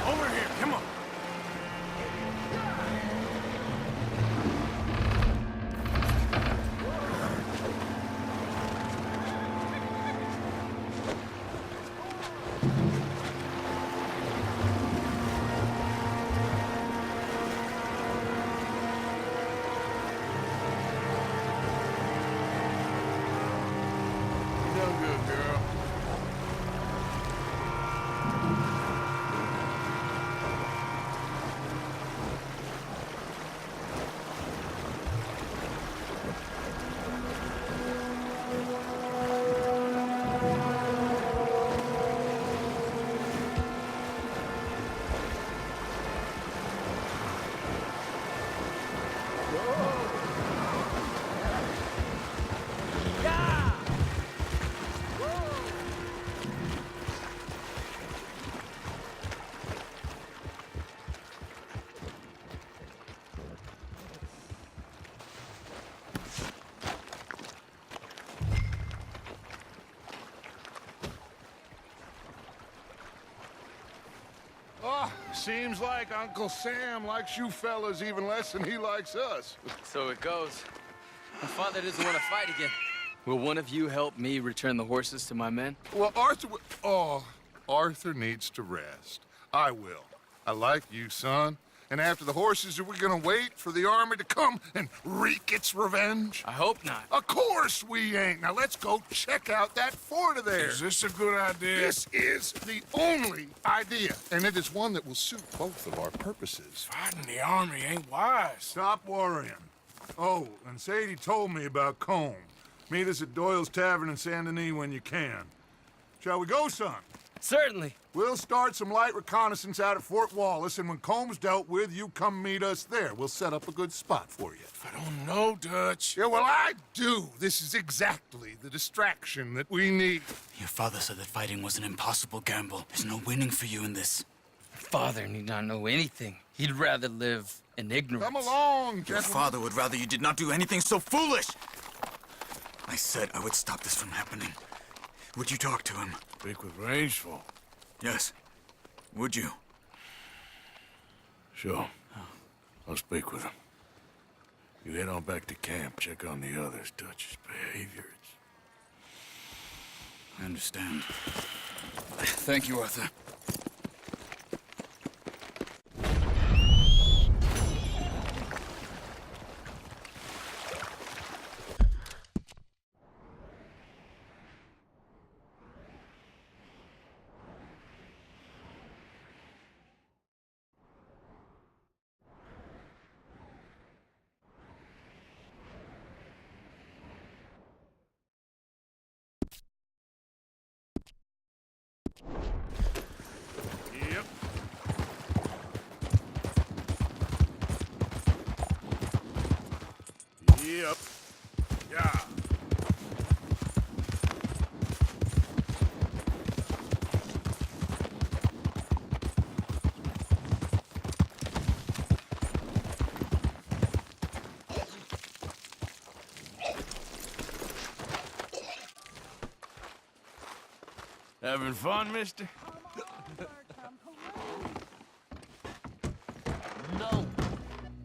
Over here, come on. You done good, girl. Oh, seems like Uncle Sam likes you fellas even less than he likes us. So it goes. My father doesn't want to fight again. Will one of you help me return the horses to my men? Well, Arthur needs to rest. I will. I like you, son. And after the horses, are we gonna wait for the army to come and wreak its revenge? I hope not. Of course we ain't. Now let's go check out that fort of theirs. Is this a good idea? This is the only idea, and it is one that will suit both of our purposes. Fighting the army ain't wise. Stop worrying. Oh, and Sadie told me about Combe. Meet us at Doyle's Tavern in Saint Denis when you can. Shall we go, son? Certainly. We'll start some light reconnaissance out at Fort Wallace, and when Comb's dealt with, you come meet us there. We'll set up a good spot for you. I don't know, Dutch. Yeah, well, I do. This is exactly the distraction that we need. Your father said that fighting was an impossible gamble. There's no winning for you in this. Father need not know anything. He'd rather live in ignorance. Come along, Your gentlemen. father would rather you did not do anything so foolish. I said I would stop this from happening. Would you talk to him? Speak with Rangeful. Yes. Would you? Sure. I'll speak with him. You head on back to camp, check on the others. Dutch's behavior. I understand. Thank you, Arthur. Giddy up. Yeah. Having fun, mister? No.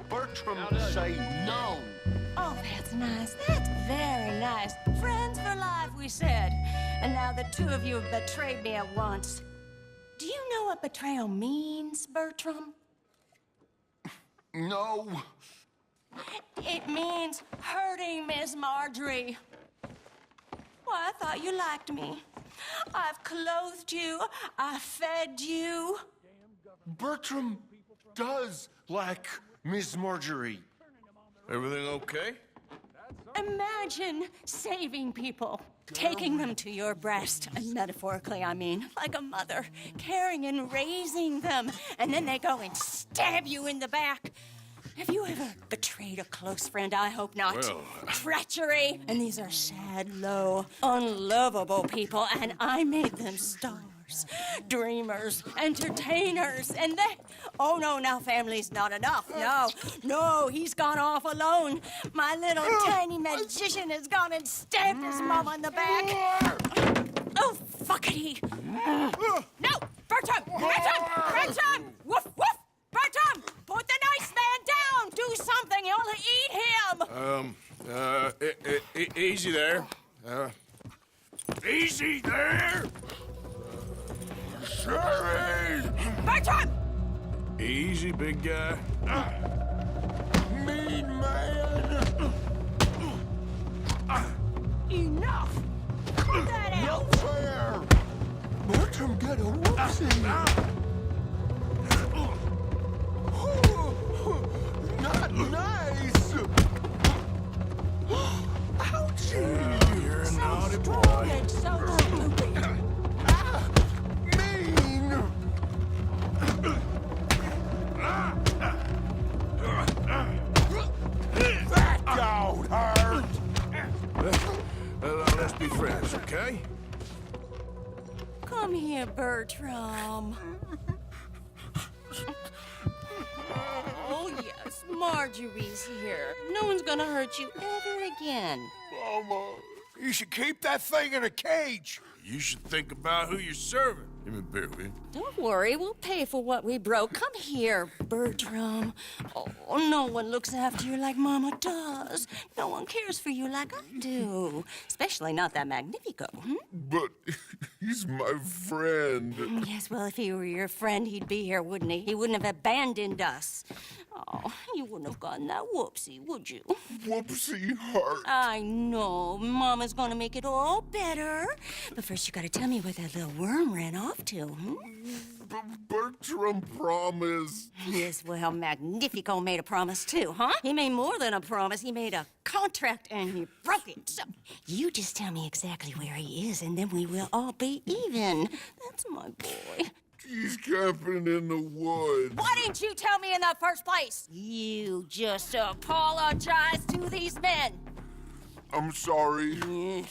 Bertram say no. Oh, that's nice. That's very nice. Friends for life, we said. And now the two of you have betrayed me at once. Do you know what betrayal means, Bertram? No. It means hurting Miss Marjorie. Why, I thought you liked me. I've clothed you. I fed you. Bertram does like Miss Marjorie. Everything okay? Imagine saving people, taking them to your breast, and metaphorically, I mean, like a mother, caring and raising them, and then they go and stab you in the back. Have you ever betrayed a close friend? I hope not. Well, Treachery. And these are sad, low, unlovable people, and I made them stars, dreamers, entertainers, and they... Oh, no, now family's not enough. No, he's gone off alone. My little tiny magician has gone and stabbed his mom on the back. Oh, fuckity. No, Bertram! Woof, woof! Bertram, put the nice man down! Do something, you'll eat him! Easy there. Easy there! Sherry! Bertram! Easy, big guy. Mean man! Enough! Cut that out! No fair! Bertram got a whoopsie! Not nice! Ouchie! You're a naughty Strong boy. and so stupid. Mean! That don't hurt! Let's be friends, okay? Come here, Bertram. Oh, yes, Marjorie's here. No one's gonna hurt you ever again. Mama, you should keep that thing in a cage. You should think about who you're serving. Give me a beer, will you? Don't worry, we'll pay for what we broke. Come here, Bertram. Oh, no one looks after you like Mama does. No one cares for you like I do. Especially not that Magnifico. But he's my friend. Yes, well, if he were your friend, he'd be here, wouldn't he? He wouldn't have abandoned us. Oh, you wouldn't have gotten that whoopsie, would you? Whoopsie hurt. I know. Mama's gonna make it all better. But first, you gotta tell me where that little worm ran off to, Bertram promised. Yes, well, Magnifico made a promise too, huh? He made more than a promise. He made a contract and he broke it. So you just tell me exactly where he is and then we will all be even. That's my boy. He's camping in the woods. Why didn't you tell me in the first place? You just apologize to these men. I'm sorry.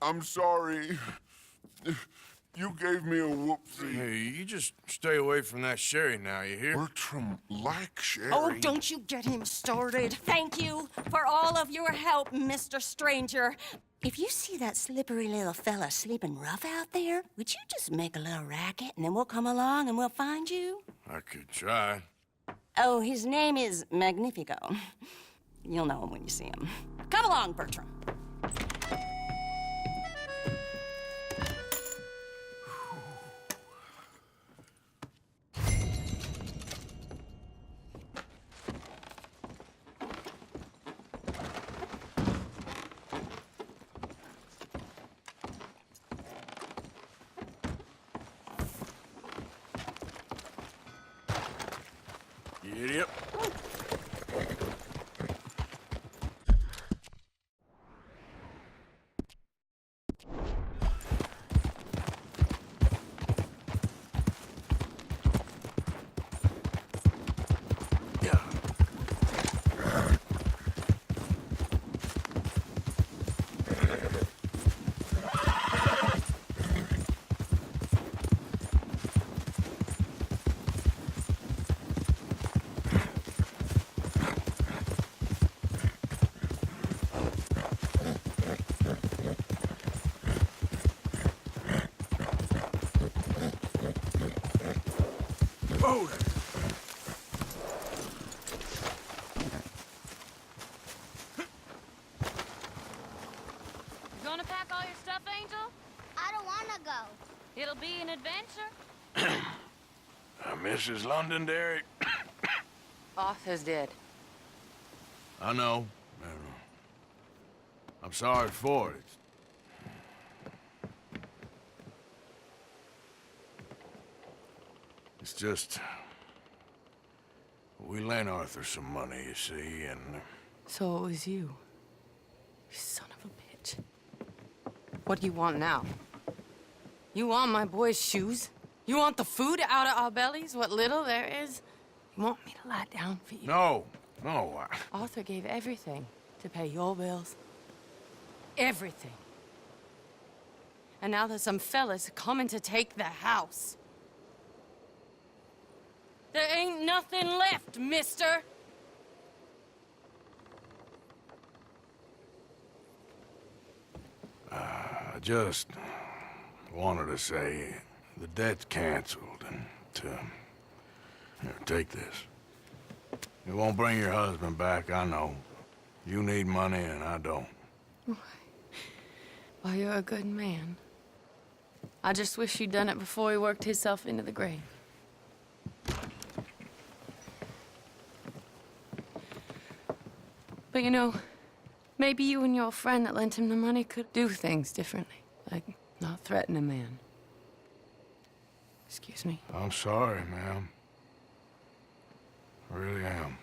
I'm sorry. You gave me a whoopsie. Hey, you just stay away from that Sherry now, you hear? Bertram likes Sherry. Oh, don't you get him started. Thank you for all of your help, Mr. Stranger. If you see that slippery little fella sleeping rough out there, would you just make a little racket and then we'll come along and we'll find you? I could try. Oh, his name is Magnifico. You'll know him when you see him. Come along, Bertram. Idiot. boat. You gonna pack all your stuff, Angel? I don't want to go. It'll be an adventure. Mrs. Londonderry. Arthur's dead. I know. I'm sorry for it. It's just... we lent Arthur some money, you see, and... So it was you. You son of a bitch. What do you want now? You want my boy's shoes? You want the food out of our bellies, what little there is? You want me to lie down for you? No, Arthur gave everything to pay your bills. Everything. And now there's some fellas coming to take the house. There ain't nothing left, mister. I just wanted to say the debt's canceled and to... Here, take this. It won't bring your husband back, I know. You need money and I don't. Well, you're a good man. I just wish you'd done it before he worked himself into the grave. But you know, maybe you and your friend that lent him the money could do things differently. Like, not threaten a man. Excuse me. I'm sorry, ma'am. I really am.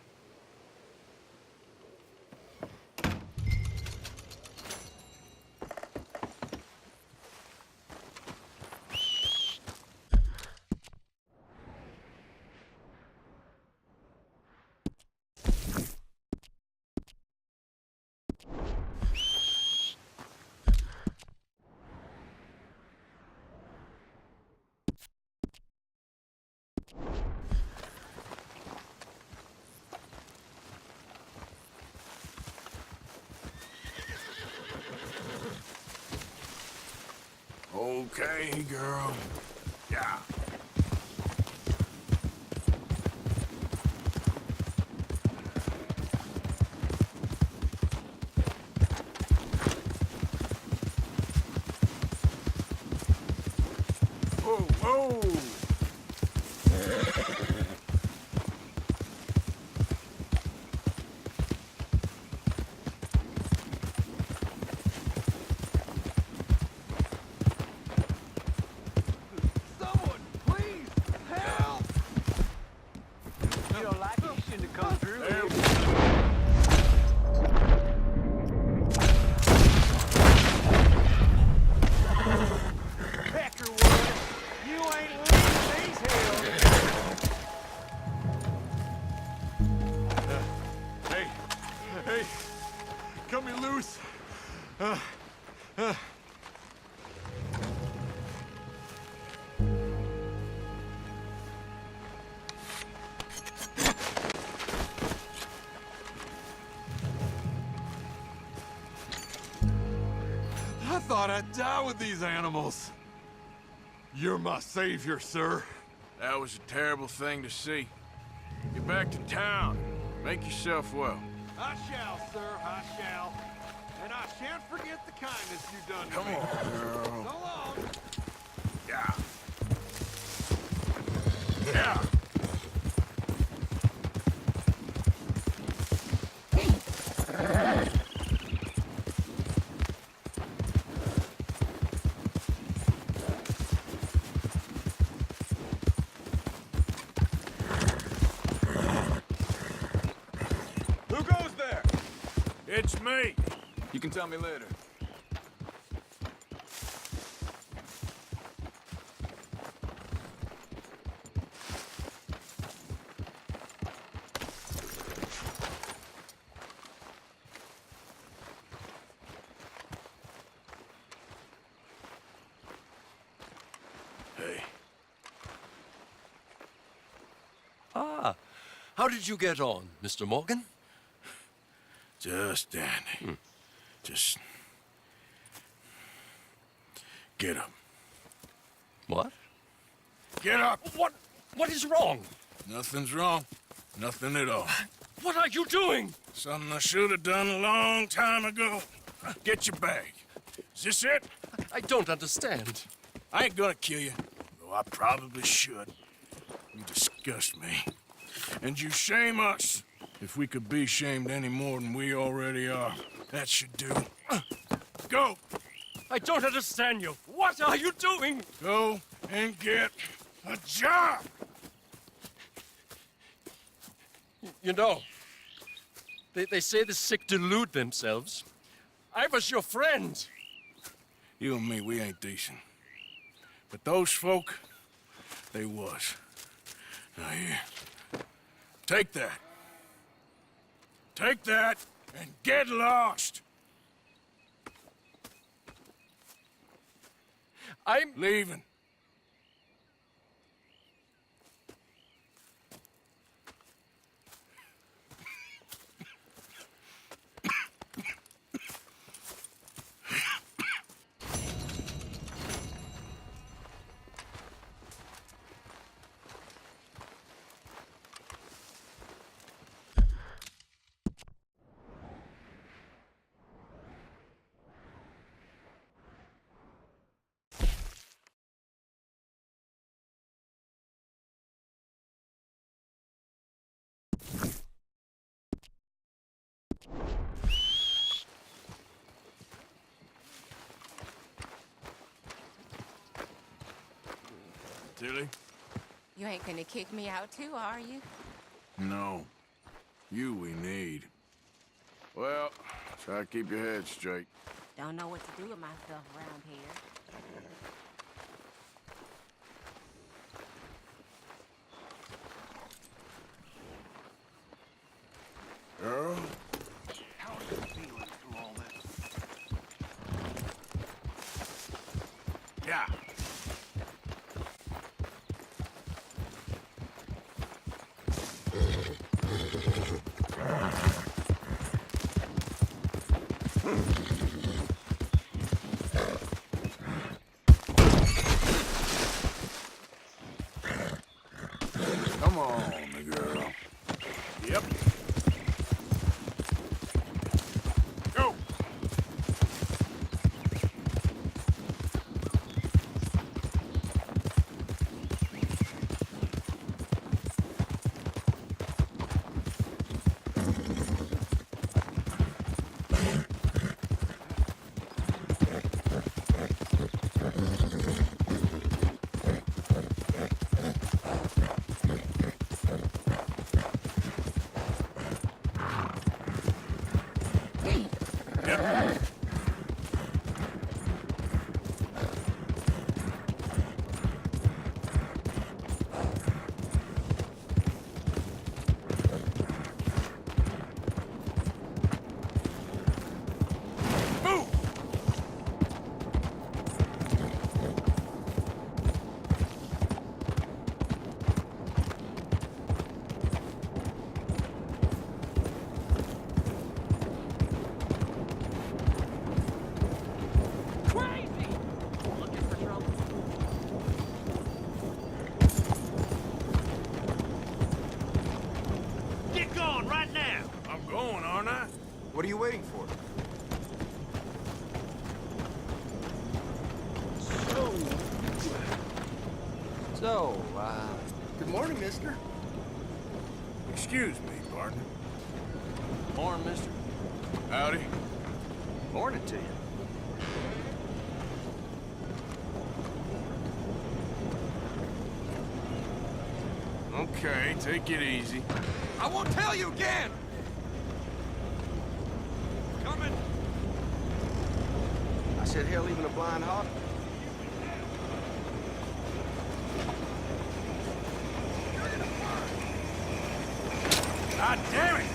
Okay, girl. Yeah. Whoa, whoa! Hey, cut me loose. I thought I'd die with these animals. You're my savior, sir. That was a terrible thing to see. Get back to town. Make yourself well. I shall, sir, I shall. And I shan't forget the kindness you've done to Come me. on, girl. So long. Yeah. Yeah. Who goes there? It's me. You can tell me later. Hey. Ah, how did you get on, Mr. Morgan? Just dandy. Just... get up. What? Get up! What is wrong? Nothing's wrong. Nothing at all. What are you doing? Something I should have done a long time ago. Get your bag. Is this it? I don't understand. I ain't gonna kill you, though I probably should. You disgust me. And you shame us. If we could be shamed any more than we already are, that should do. Go! I don't understand you. What are you doing? Go and get a job! You know, they say the sick delude themselves. I was your friend. You and me, we ain't decent. But those folk, they was. Now here, take that. Take that and get lost. I'm leaving. Tilly? You ain't gonna kick me out too, are you? No. You we need. Well, try to keep your head straight. Don't know what to do with myself around here. Girl? How are you feeling through all this? Yeah. Come on, girl. Yep. Go. Get going right now! I'm going, aren't I? What are you waiting for? Good morning, mister. Excuse me, partner. Morning, mister. Howdy. Morning to you. Okay, take it easy. I won't tell you again! Coming! I said hell even a blind hawk. God damn it!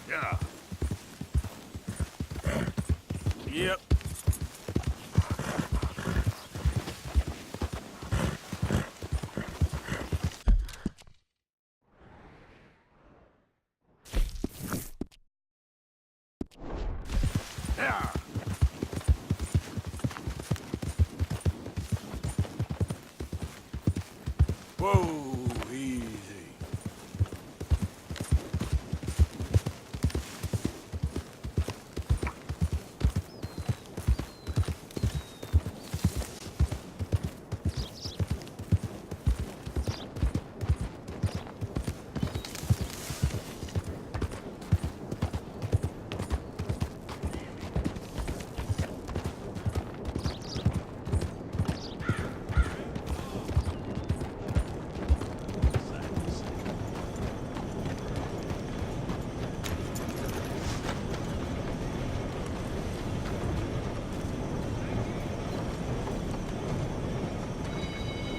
Yeah. Yep. Yeah. Whoa, easy.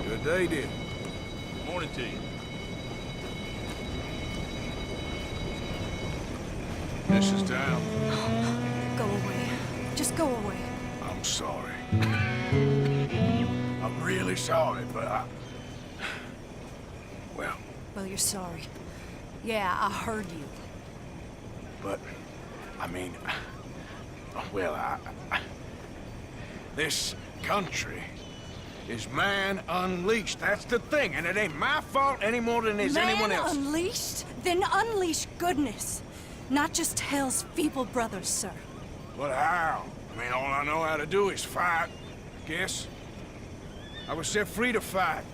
Good day, dear. Morning to you. This is down. Go away. Just go away. I'm sorry. I'm really sorry, but well, Well, you're sorry. Yeah, I heard you. but, I mean, well, this country is man unleashed. That's the thing, and it ain't my fault any more than it's anyone else. Man unleashed? Then unleash goodness. Not just hell's feeble brothers, sir. But how? I mean, all I know how to do is fight, I guess. I was set free to fight.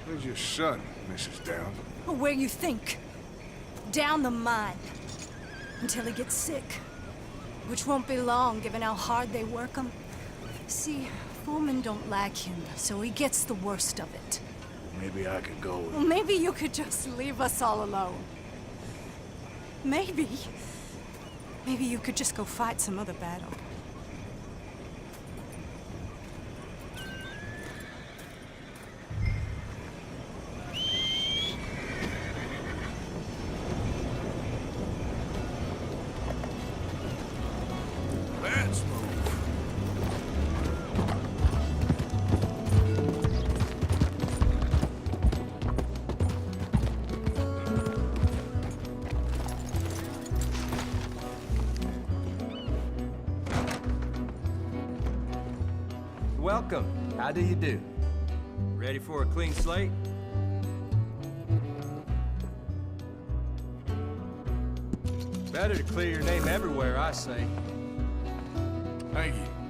Where's your son, Mrs. Downs? Where you think? Down the mine. Until he gets sick. Which won't be long, given how hard they work him. See, foremen don't like him, so he gets the worst of it. Maybe I could go with Well, maybe you could just leave us all alone. Maybe. Maybe you could just go fight some other battle. Let's move. Welcome. How do you do? Ready for a clean slate? Better to clear your name everywhere, I say. Thank you.